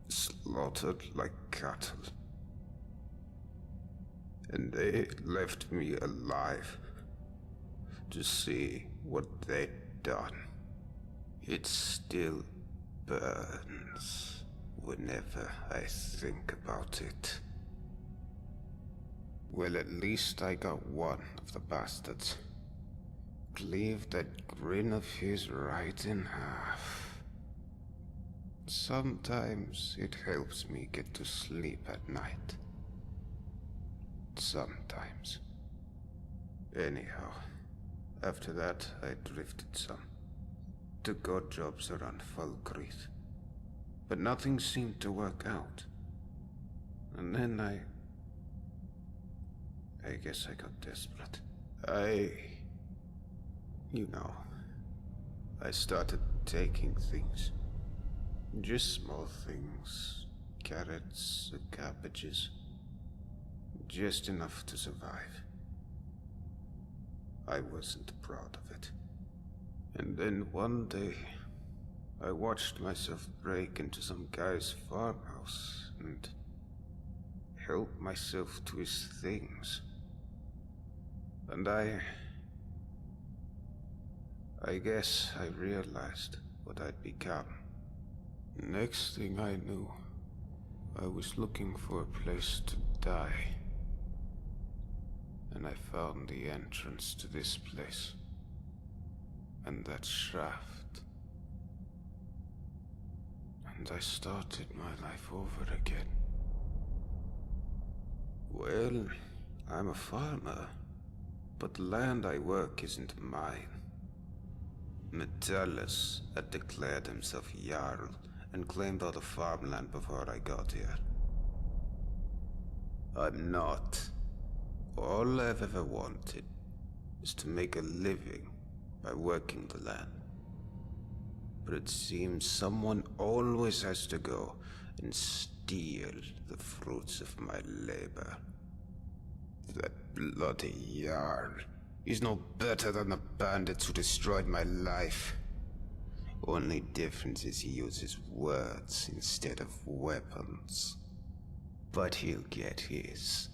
[SPEAKER 6] slaughtered like cattle. And they left me alive to see what they'd done. It still burns whenever I think about it. Well, at least I got one of the bastards. Cleaved that grin of his right in half. Sometimes it helps me get to sleep at night. Sometimes. Anyhow, after that, I drifted some. Took odd jobs around Falkreath. But nothing seemed to work out. And then I guess I got desperate. You know, I started taking things. Just small things. Carrots, cabbages. Just enough to survive. I wasn't proud of it. And then one day, I watched myself break into some guy's farmhouse and help myself to his things. And I guess I realized what I'd become. Next thing I knew, I was looking for a place to die. And I found the entrance to this place. And that shaft. And I started my life over again. Well, I'm a farmer, but the land I work isn't mine. Metellus had declared himself Jarl and claimed all the farmland before I got here. I'm not. All I've ever wanted is to make a living by working the land. But it seems someone always has to go and steal the fruits of my labor. That bloody Jarl. He's no better than the bandits who destroyed my life. Only difference is he uses words instead of weapons. But he'll get his.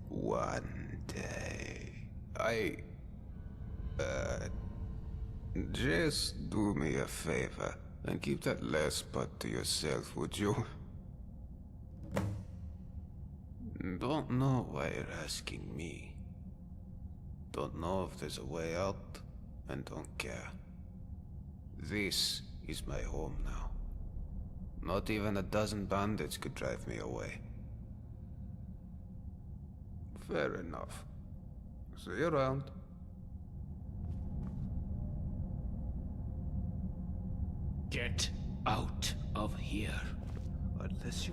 [SPEAKER 6] One day. Just do me a favor and keep that last part to yourself, would you? Don't know why you're asking me. Don't know if there's a way out, and don't care. This is my home now. Not even a dozen bandits could drive me away. Fair enough. See you around.
[SPEAKER 15] Get out of here.
[SPEAKER 6] Unless you...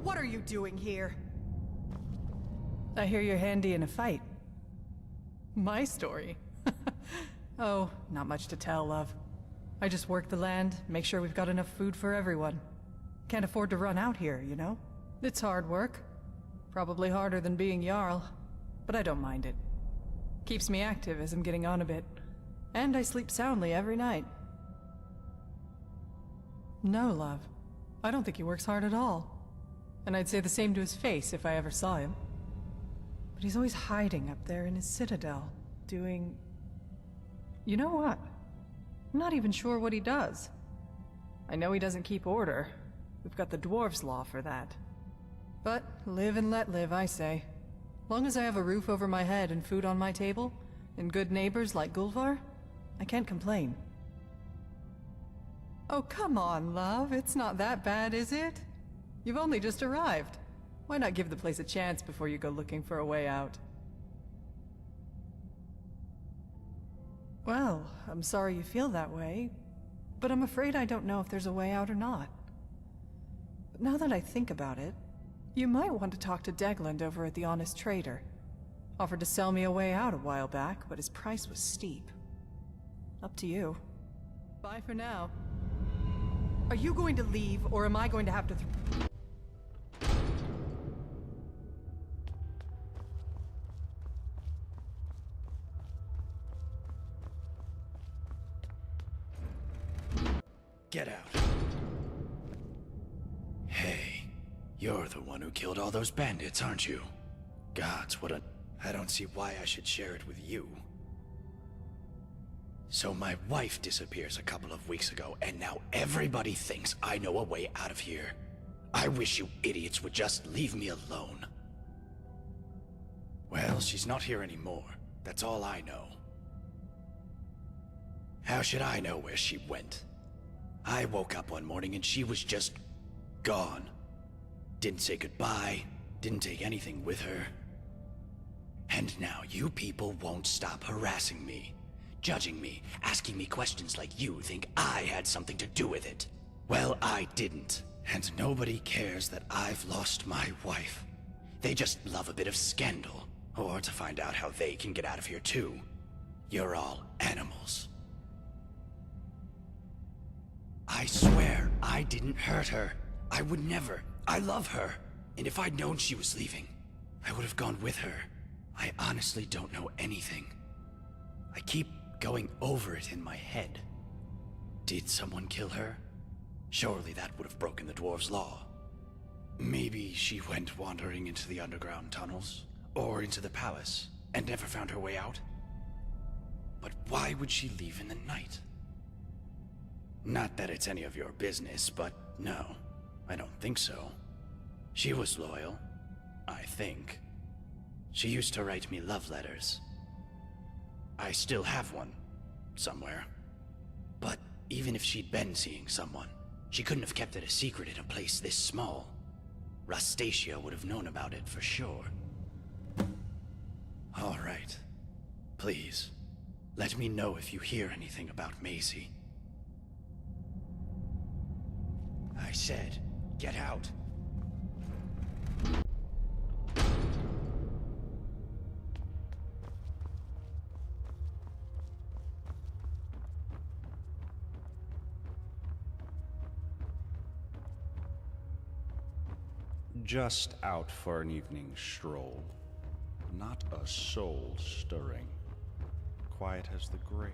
[SPEAKER 18] What are you doing here? I hear you're handy in a fight. My story? Oh, not much to tell, love. I just work the land, make sure we've got enough food for everyone. Can't afford to run out here, you know? It's hard work. Probably harder than being Jarl, but I don't mind it. Keeps me active as I'm getting on a bit. And I sleep soundly every night. No, love. I don't think he works hard at all. And I'd say the same to his face if I ever saw him. But he's always hiding up there in his citadel, doing... You know what? I'm not even sure what he does. I know he doesn't keep order. We've got the dwarves' law for that. But live and let live, I say. Long as I have a roof over my head and food on my table, and good neighbors like Gulvar, I can't complain. Oh, come on, love. It's not that bad, is it? You've only just arrived. Why not give the place a chance before you go looking for a way out? Well, I'm sorry you feel that way, but I'm afraid I don't know if there's a way out or not. But now that I think about it, you might want to talk to Degland over at the Honest Trader. Offered to sell me a way out a while back, but his price was steep. Up to you. Bye for now. Are you going to leave, or am I going to have to
[SPEAKER 17] Get out. Hey, you're the one who killed all those bandits, aren't you? Gods, what a... I don't see why I should share it with you. So my wife disappears a couple of weeks ago, and now everybody thinks I know a way out of here. I wish you idiots would just leave me alone. Well, she's not here anymore. That's all I know.
[SPEAKER 3] How should I know where she went? I woke up one morning and she was just gone. Didn't say goodbye, didn't take anything with her. And now you people won't stop harassing me, judging me, asking me questions like you think I had something to do with it. Well, I didn't. And nobody cares that I've lost my wife. They just love a bit of scandal, or to find out how they can get out of here too. You're all animals. I swear I didn't hurt her. I would never. I love her. And if I'd known she was leaving, I would have gone with her. I honestly don't know anything. I keep going over it in my head. Did someone kill her? Surely that would have broken the dwarves' law. Maybe she went wandering into the underground tunnels, or into the palace, and never found her way out? But why would she leave in the night? Not that it's any of your business, but no, I don't think so. She was loyal, I think. She used to write me love letters. I still have one, somewhere. But even if she'd been seeing someone, she couldn't have kept it a secret in a place this small. Rastasia would have known about it for sure. All right. Please, let me know if you hear anything about Maisie. I said, get out.
[SPEAKER 1] Just out for an evening stroll. Not a soul stirring. Quiet as the grave.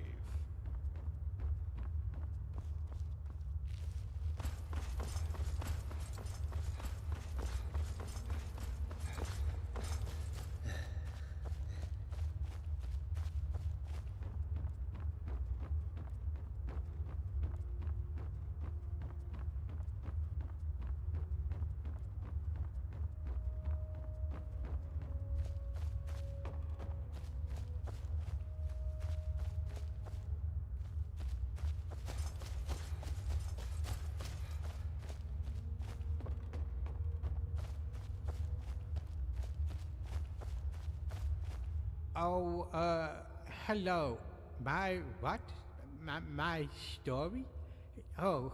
[SPEAKER 19] Oh, hello. My what? My story? Oh,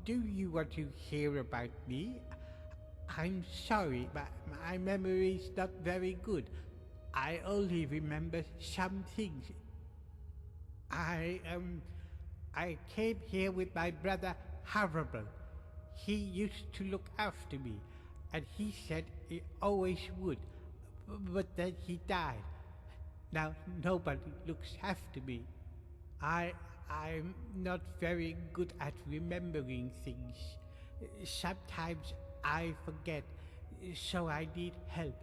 [SPEAKER 19] do you want to hear about me? I'm sorry, but my memory's not very good. I only remember some things. I came here with my brother Horrible. He used to look after me, and he said he always would, but then he died. Now nobody looks after me. I'm not very good at remembering things. Sometimes I forget, so I need help.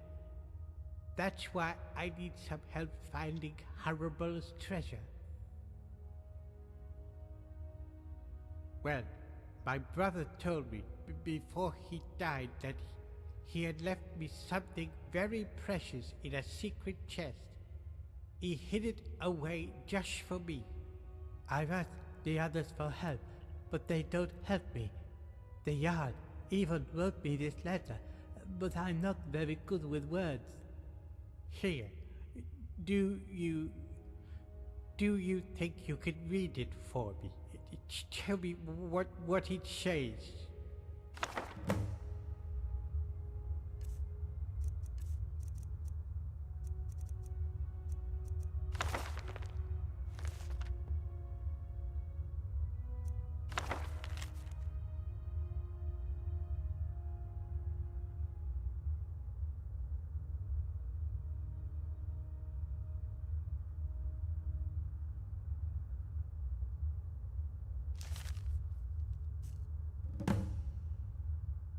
[SPEAKER 19] That's why I need some help finding Horrible's treasure. Well, my brother told me before he died that he had left me something very precious in a secret chest. He hid it away just for me. I've asked the others for help, but they don't help me. The Yard even wrote me this letter, but I'm not very good with words. Here, do you think you could read it for me? Tell me what it says.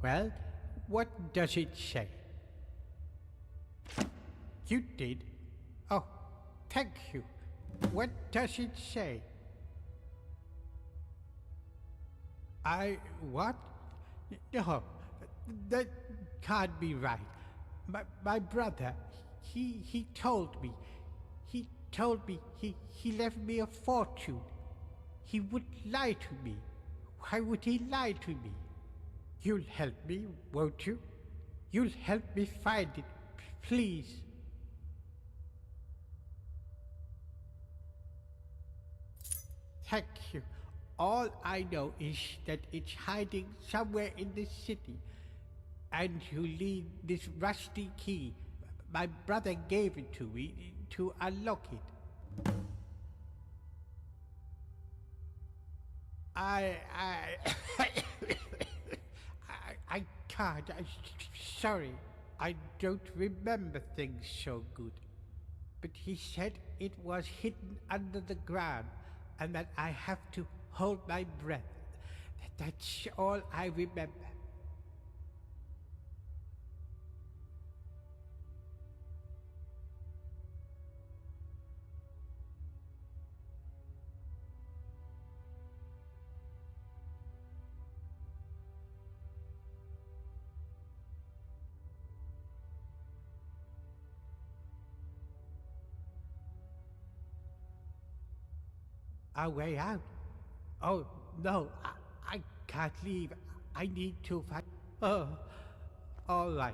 [SPEAKER 19] Well, what does it say? You did? Oh, thank you. What does it say? What? No, that can't be right. My brother, he told me. He told me he left me a fortune. He would lie to me. Why would he lie to me? You'll help me, won't you? You'll help me find it, please. Thank you. All I know is that it's hiding somewhere in the city. And you need this rusty key. My brother gave it to me to unlock it. I can't. Sorry. I don't remember things so good. But he said it was hidden under the ground and that I have to hold my breath. That's all I remember. A way out? Oh, no, I can't leave. I need to find... Oh, all right.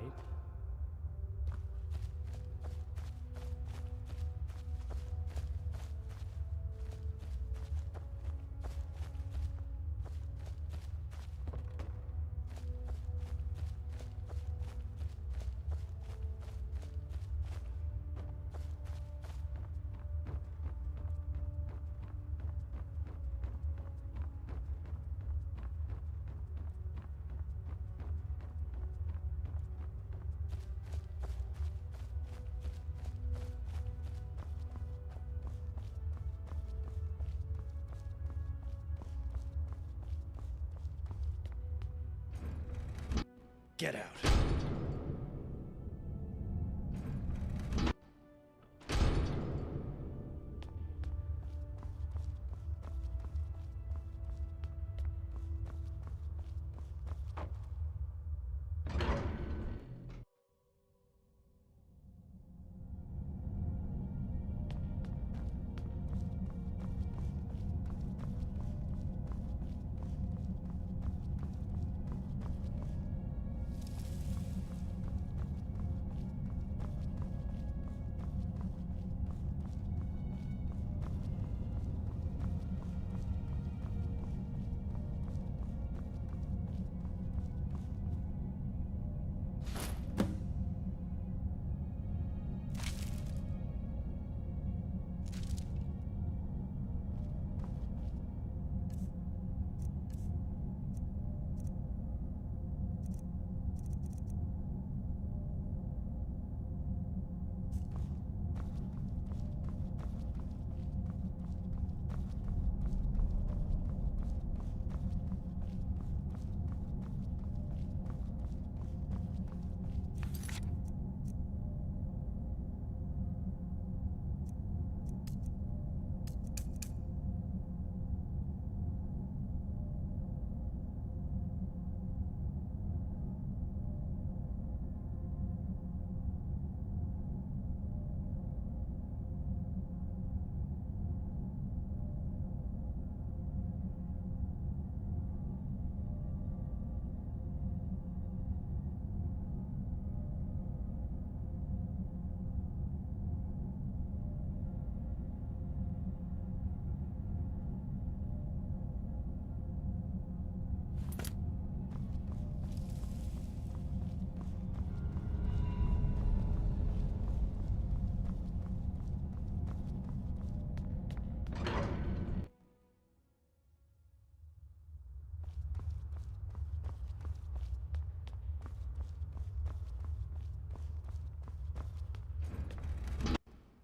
[SPEAKER 17] Get out.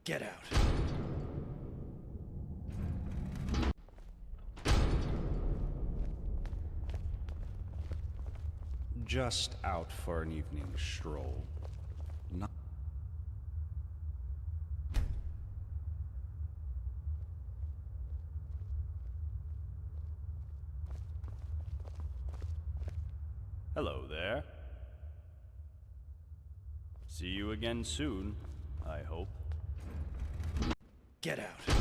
[SPEAKER 17] Get out. Just out for an evening stroll. Not Hello there. See you again soon, I hope. Get out.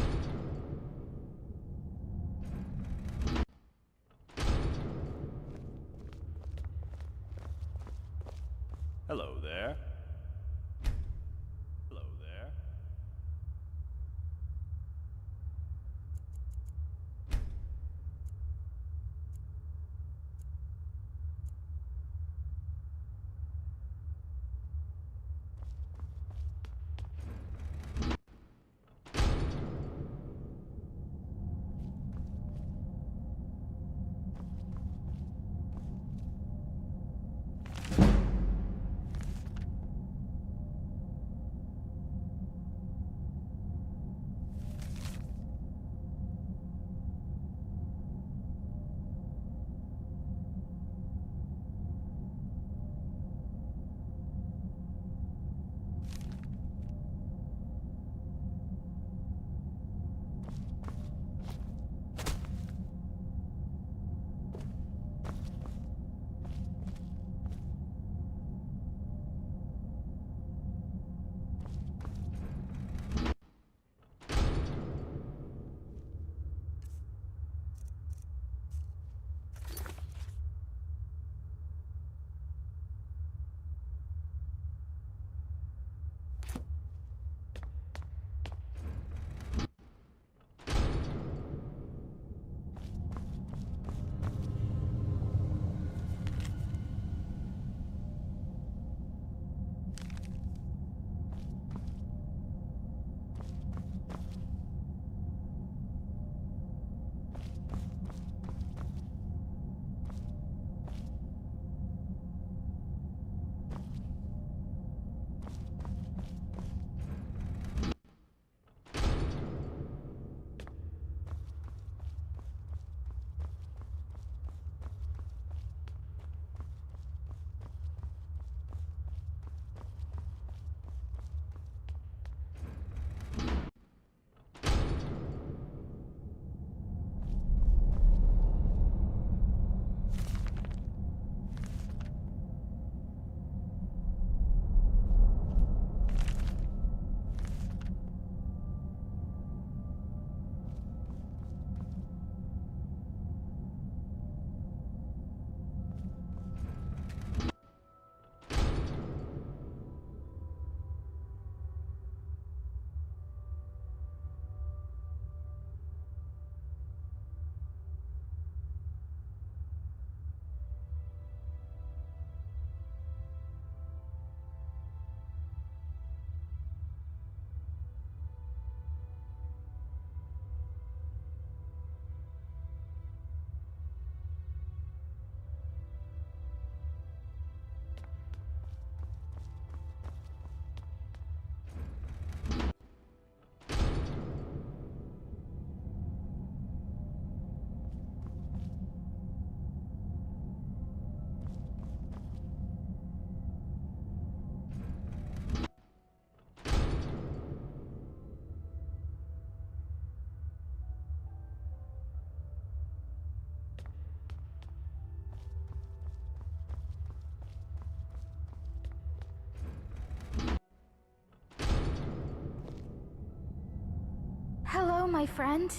[SPEAKER 2] my friend?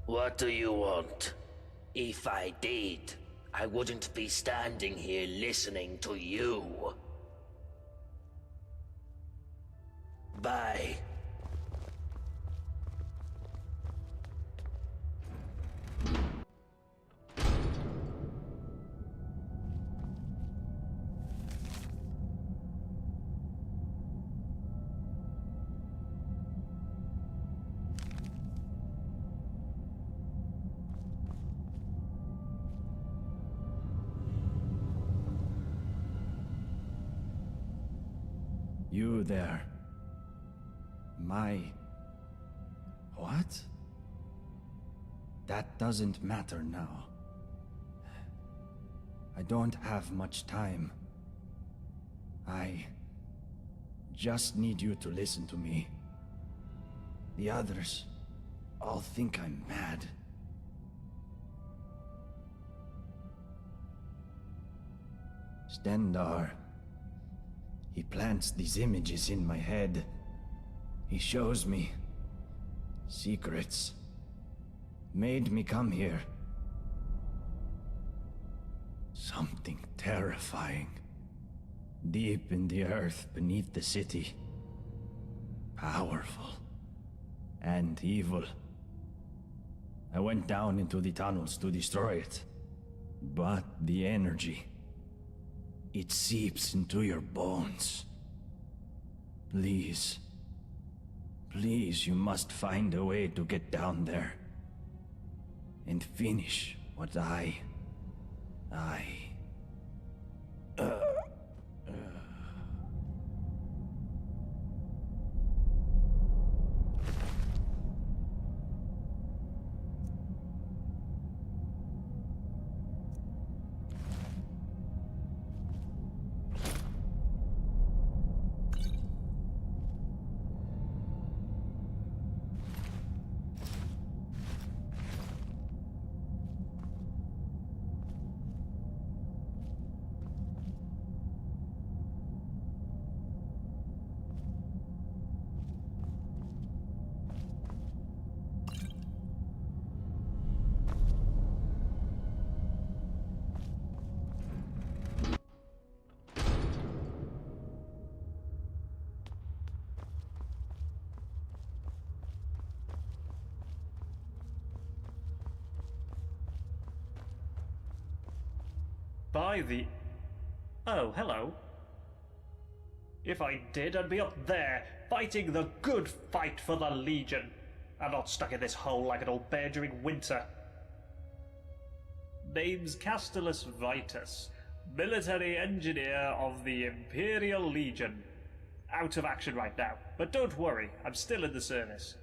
[SPEAKER 9] What do you want? If I did, I wouldn't be standing here listening to you. Bye.
[SPEAKER 17] You there. What? That doesn't matter now. I don't have much time. I just need you to listen to me. The others all think I'm mad. Stendar. He plants these images in my head. He shows me secrets. Made me come here. Something terrifying. Deep in the earth beneath the city. Powerful. And evil. I went down into the tunnels to destroy it. But the energy... it seeps into your bones. Please. Please, you must find a way to get down there. And finish what
[SPEAKER 20] By the... Oh, hello. If I did, I'd be up there, fighting the good fight for the Legion, and not stuck in this hole like an old bear during winter. Name's Castellus Vitus, military engineer of the Imperial Legion. Out of action right now, but don't worry, I'm still in the service.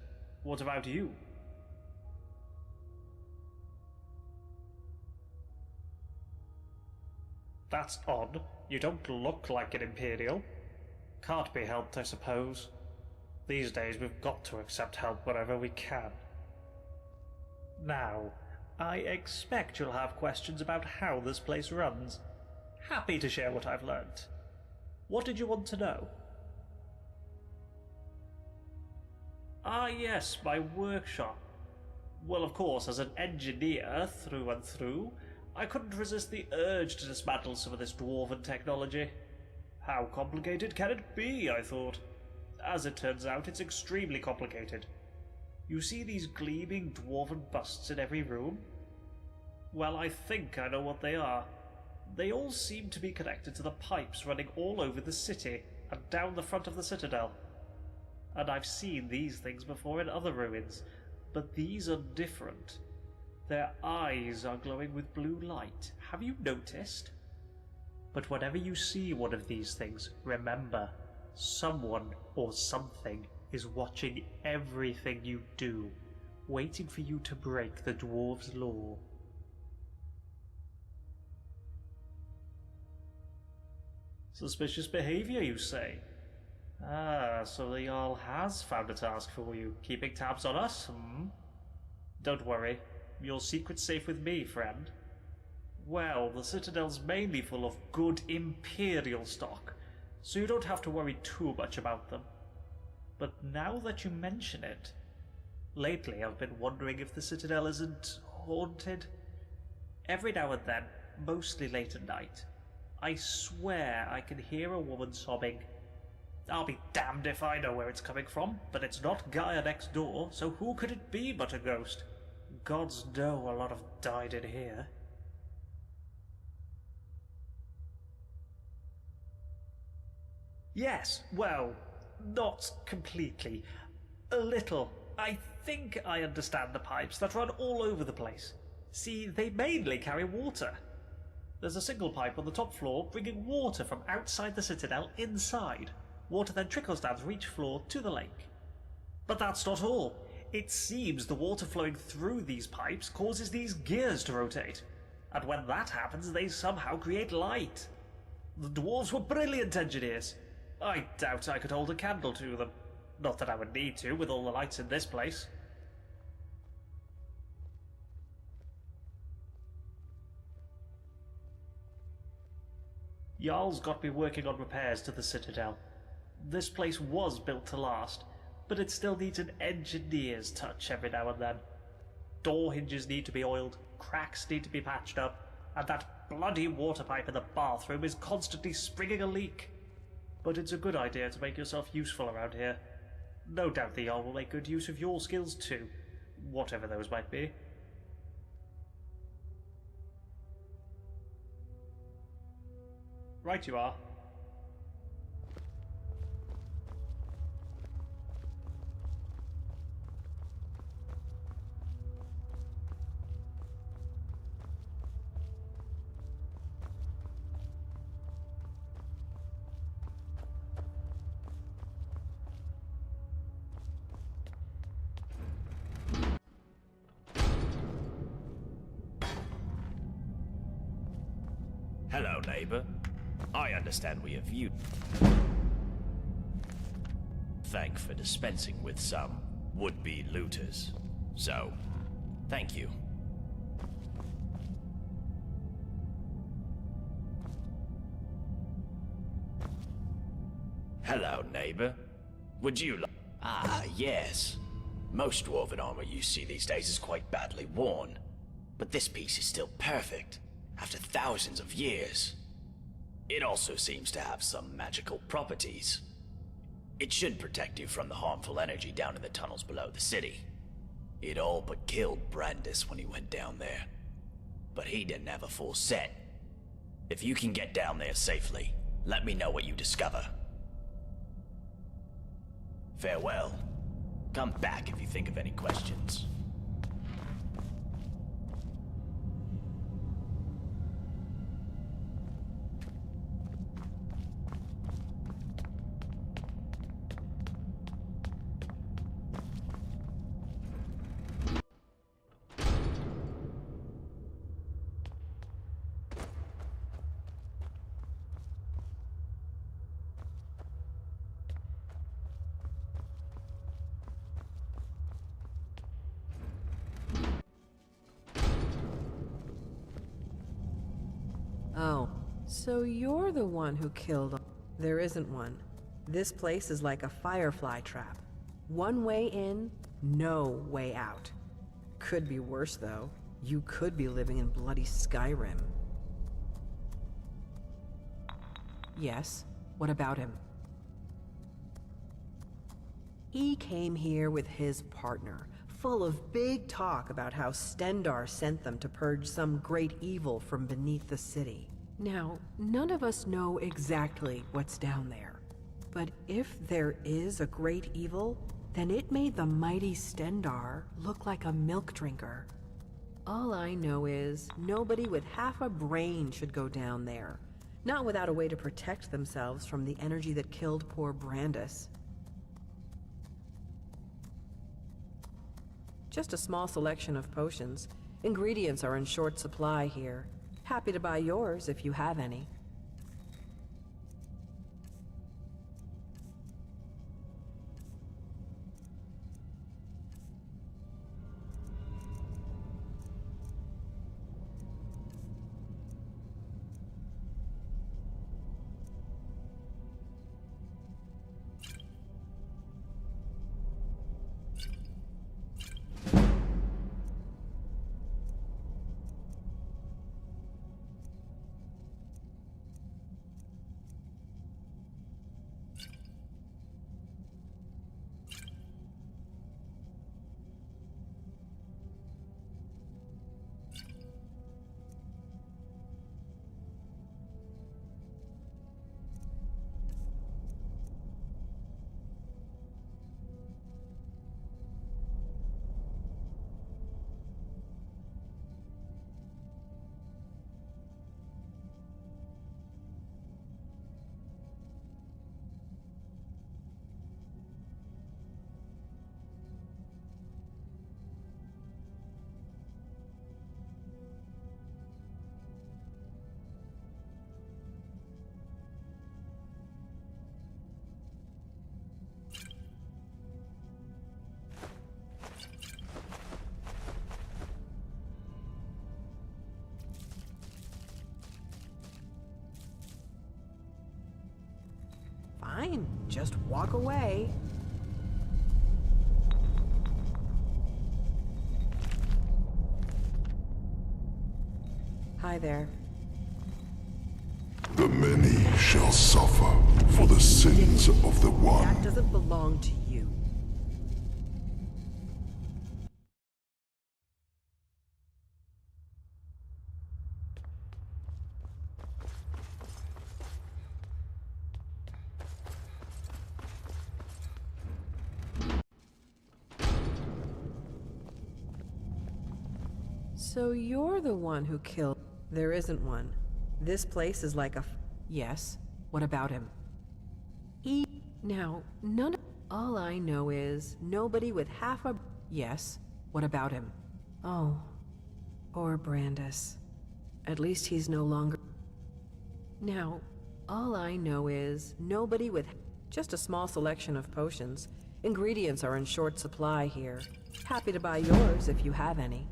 [SPEAKER 20] What about you? That's odd. You don't look like an Imperial. Can't be helped, I suppose. These days we've got to accept help wherever we can. Now, I expect you'll have questions about how this place runs. Happy to share what I've learnt. What did you want to know? Ah yes, my workshop. Well, of course, as an engineer through and through, I couldn't resist the urge to dismantle some of this dwarven technology. How complicated can it be, I thought. As it turns out, it's extremely complicated. You see these gleaming dwarven busts in every room? Well, I think I know what they are. They all seem to be connected to the pipes running all over the city and down the front of the citadel. And I've seen these things before in other ruins, but these are different. Their eyes are glowing with blue light. Have you noticed? But whenever you see one of these things, remember, someone or something is watching everything you do, waiting for you to break the dwarves' law. Suspicious behavior, you say? Ah, so the Jarl has found a task for you, keeping tabs on us, Don't worry, your secret's safe with me, friend. Well, the Citadel's mainly full of good Imperial stock, so you don't have to worry too much about them. But now that you mention it, lately I've been wondering if the Citadel isn't haunted. Every now and then, mostly late at night, I swear I can hear a woman sobbing. I'll be damned if I know where it's coming from, but it's not Gaia next door, so who could it be but a ghost? Gods know a lot have died in here. Yes, well, not completely. A little. I think I understand the pipes that run all over the place. See, they mainly carry water. There's a single pipe on the top floor bringing water from outside the Citadel inside. Water then trickles down through each floor to the lake. But that's not all. It seems the water flowing through these pipes causes these gears to rotate. And when that happens, they somehow create light. The dwarves were brilliant engineers. I doubt I could hold a candle to them. Not that I would need to, with all the lights in this place. Jarl's got me working on repairs to the Citadel. This place was built to last, but it still needs an engineer's touch every now and then. Door hinges need to be oiled, cracks need to be patched up, and that bloody water pipe in the bathroom is constantly springing a leak. But it's a good idea to make yourself useful around here. No doubt the Jarl will make good use of your skills too, whatever those might be. Right you are.
[SPEAKER 7] Hello, neighbor. I understand we have you. Thank for dispensing with some would-be looters. So, thank you. Hello, neighbor. Would you like... Ah, yes. Most dwarven armor you see these days is quite badly worn. But this piece is still perfect, after thousands of years. It also seems to have some magical properties. It should protect you from the harmful energy down in the tunnels below the city. It all but killed Brandis when he went down there. But he didn't have a full set. If you can get down there safely, let me know what you discover. Farewell. Come back if you think of any questions.
[SPEAKER 8] Oh, so you're the one who killed... There isn't one. This place is like a firefly trap. One way in, no way out. Could be worse, though. You could be living in bloody Skyrim. Yes, what about him? He came here with his partner, full of big talk about how Stendar sent them to purge some great evil from beneath the city. Now, none of us know exactly what's down there. But if there is a great evil, then it made the mighty Stendar look like a milk drinker. All I know is nobody with half a brain should go down there. Not without a way to protect themselves from the energy that killed poor Brandis. Just a small selection of potions. Ingredients are in short supply here. Happy to buy yours if you have any. Fine, just walk away. Hi there.
[SPEAKER 21] The many shall suffer for the sins of the one.
[SPEAKER 8] That doesn't belong to you. So you're the one who killed... There isn't one. This place is like a... Yes? What about him? Now, none of... All I know is nobody with half a... Yes? What about him? Oh. Or Brandis. At least he's no longer... Now, all I know is nobody with... Just a small selection of potions. Ingredients are in short supply here. Happy to buy yours if you have any.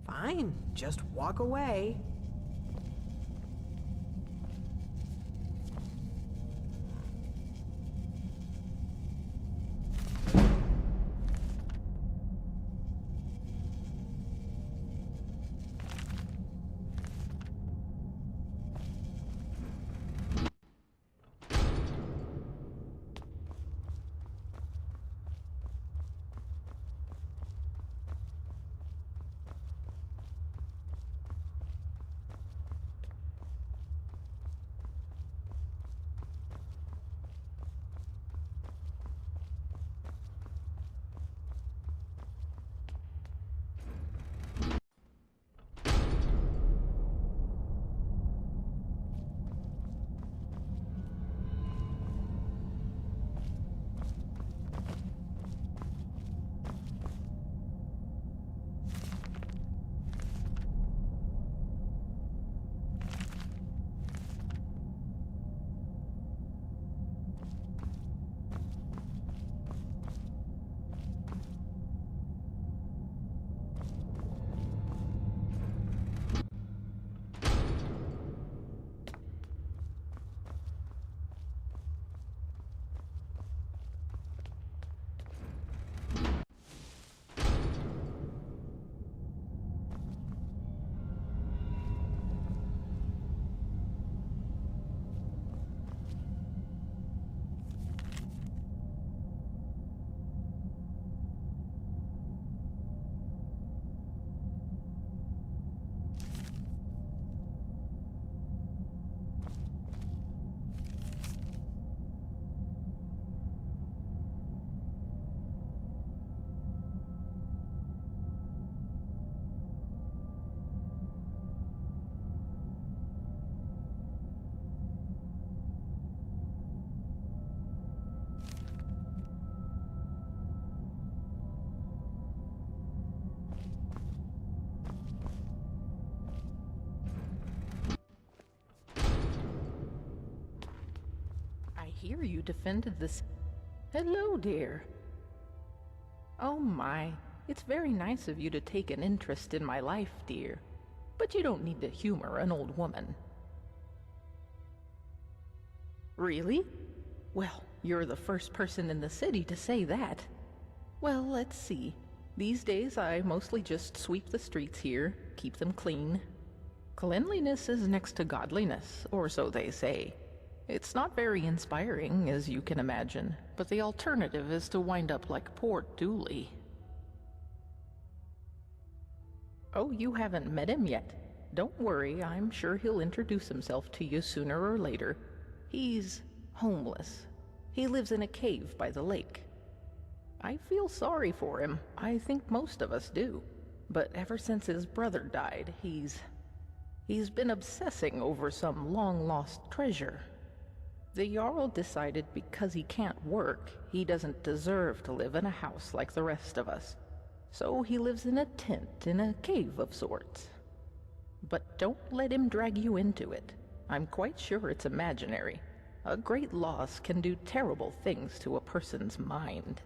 [SPEAKER 8] Fine, just walk away.
[SPEAKER 10] I hear you defended this. Hello, dear. Oh my, it's very nice of you to take an interest in my life, dear. But you don't need to humor an old woman. Really? Well, you're the first person in the city to say that. Well, let's see. These days I mostly just sweep the streets here, keep them clean. Cleanliness is next to godliness, or so they say. It's not very inspiring, as you can imagine, but the alternative is to wind up like poor Dooley. Oh, you haven't met him yet? Don't worry, I'm sure he'll introduce himself to you sooner or later. He's homeless. He lives in a cave by the lake. I feel sorry for him. I think most of us do. But ever since his brother died, he's been obsessing over some long-lost treasure. The Jarl decided because he can't work, he doesn't deserve to live in a house like the rest of us. So he lives in a tent in a cave of sorts. But don't let him drag you into it. I'm quite sure it's imaginary. A great loss can do terrible things to a person's mind.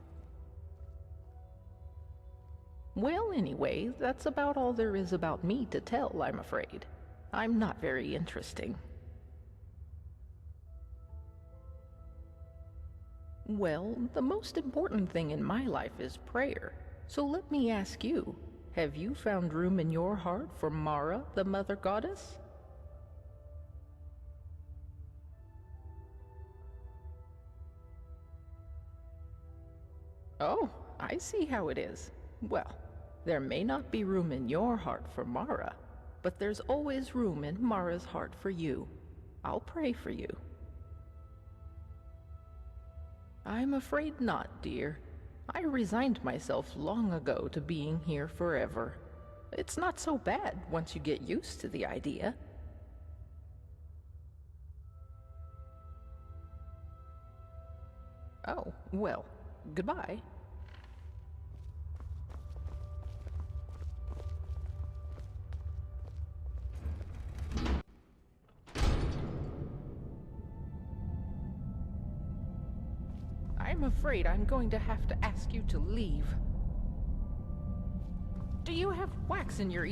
[SPEAKER 10] Well, anyway, that's about all there is about me to tell, I'm afraid. I'm not very interesting. Well, the most important thing in my life is prayer. So let me ask you, have you found room in your heart for Mara, the Mother Goddess? Oh, I see how it is. Well, there may not be room in your heart for Mara, but there's always room in Mara's heart for you. I'll pray for you. I'm afraid not, dear. I resigned myself long ago to being here forever. It's not so bad once you get used to the idea. Oh, well, goodbye. I'm afraid I'm going to have to ask you to leave. Do you have wax in your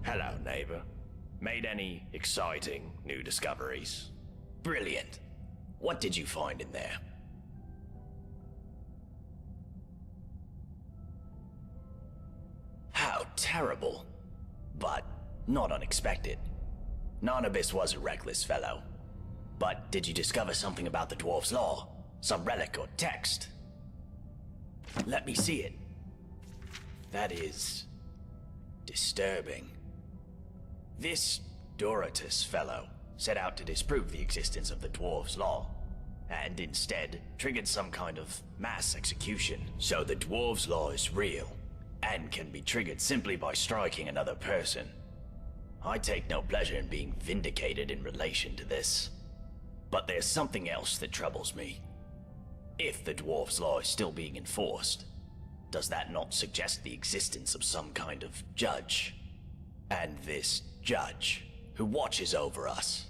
[SPEAKER 7] Hello, neighbor. Made any exciting new discoveries? Brilliant. What did you find in there? How terrible. But not unexpected. Narnabis was a reckless fellow. But did you discover something about the Dwarf's Law? Some relic or text? Let me see it. That is... disturbing. This Dorotus fellow set out to disprove the existence of the Dwarf's Law, and instead triggered some kind of mass execution. So the Dwarf's Law is real, and can be triggered simply by striking another person. I take no pleasure in being vindicated in relation to this. But there's something else that troubles me. If the Dwarf's Law is still being enforced, does that not suggest the existence of some kind of judge? And this judge, who watches over us,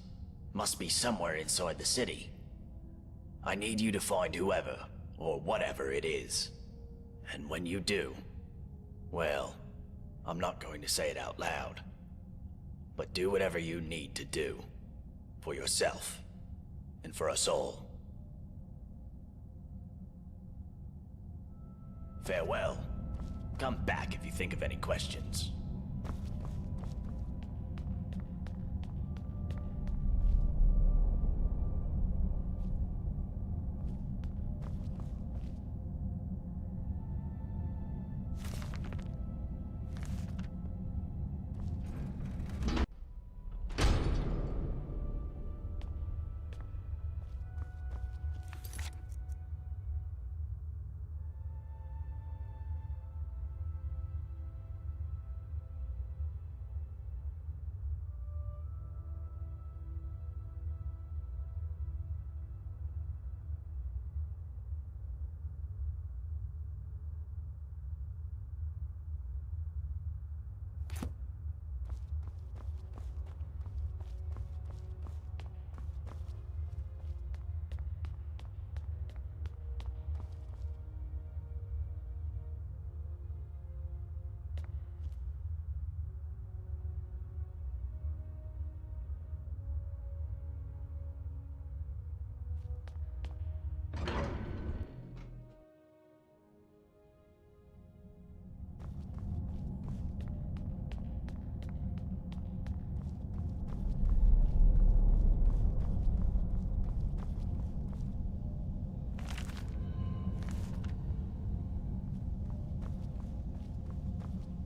[SPEAKER 7] must be somewhere inside the city. I need you to find whoever, or whatever it is. And when you do, well, I'm not going to say it out loud, but do whatever you need to do, for yourself, and for us all. Farewell. Come back if you think of any questions.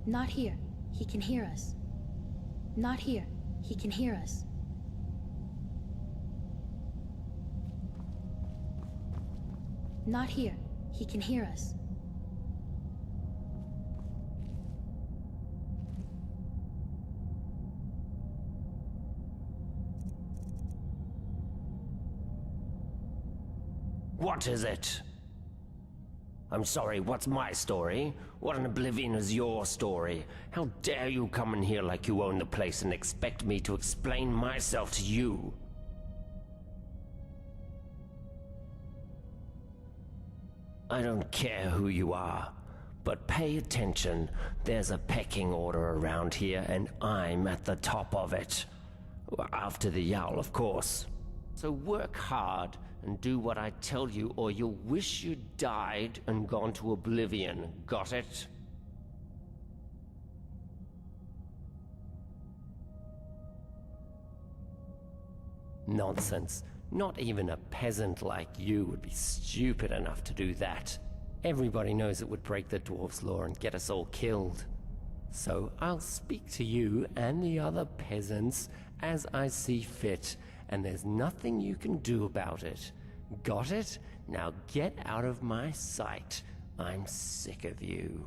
[SPEAKER 13] Not here. He can hear us. Not here. He can hear us. Not here. He can hear us.
[SPEAKER 4] What is it? I'm sorry, what's my story? What in oblivion is your story? How dare you come in here like you own the place and expect me to explain myself to you? I don't care who you are, but pay attention. There's a pecking order around here, and I'm at the top of it. After the Yowl, of course. So work hard and do what I tell you, or you'll wish you'd died and gone to oblivion. Got it? Nonsense. Not even a peasant like you would be stupid enough to do that. Everybody knows it would break the Dwarf's Law and get us all killed. So I'll speak to you and the other peasants as I see fit, and there's nothing you can do about it. Got it? Now get out of my sight. I'm sick of you.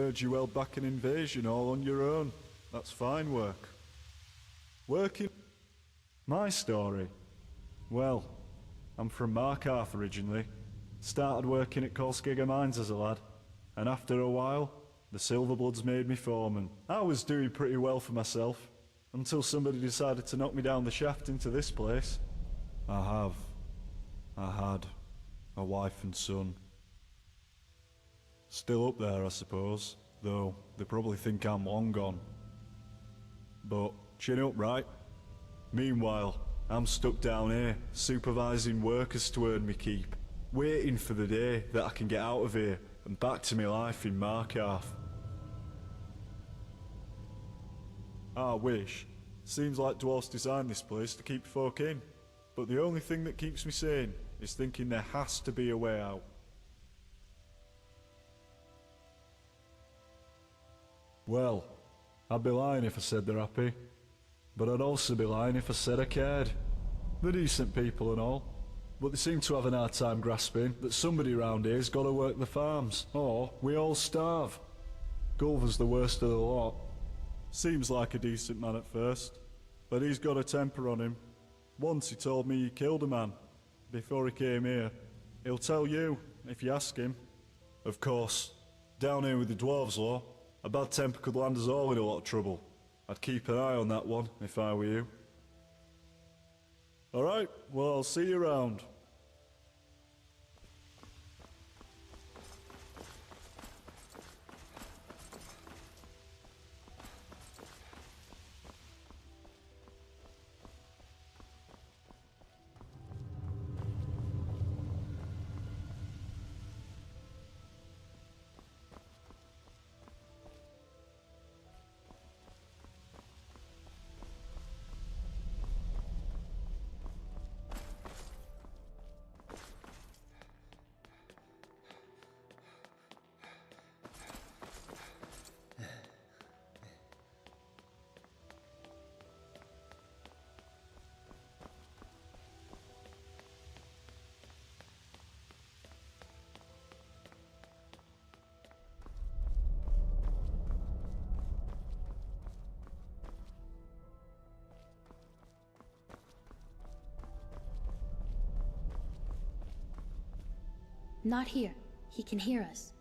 [SPEAKER 11] Heard you held back an invasion all on your own. That's fine work. Working... My story? Well, I'm from Markarth originally. Started working at Kolskegga Mines as a lad. And after a while, the Silverbloods made me foreman. I was doing pretty well for myself, until somebody decided to knock me down the shaft into this place. I had a wife and son. Still up there, I suppose, though they probably think I'm long gone. But chin up, right? Meanwhile, I'm stuck down here, supervising workers to earn me keep, waiting for the day that I can get out of here and back to my life in Markarth. I wish. Seems like dwarves designed this place to keep folk in, but the only thing that keeps me sane is thinking there has to be a way out. Well, I'd be lying if I said they're happy, but I'd also be lying if I said I cared. They're decent people and all, but they seem to have an hard time grasping that somebody round here's got to work the farms, or we all starve. Gulver's the worst of the lot. Seems like a decent man at first, but he's got a temper on him. Once he told me he killed a man before he came here. He'll tell you, if you ask him. Of course, down here with the Dwarves Law, a bad temper could land us all in a lot of trouble. I'd keep an eye on that one, if I were you. Alright, well, I'll see you around.
[SPEAKER 13] Not here. He can hear us.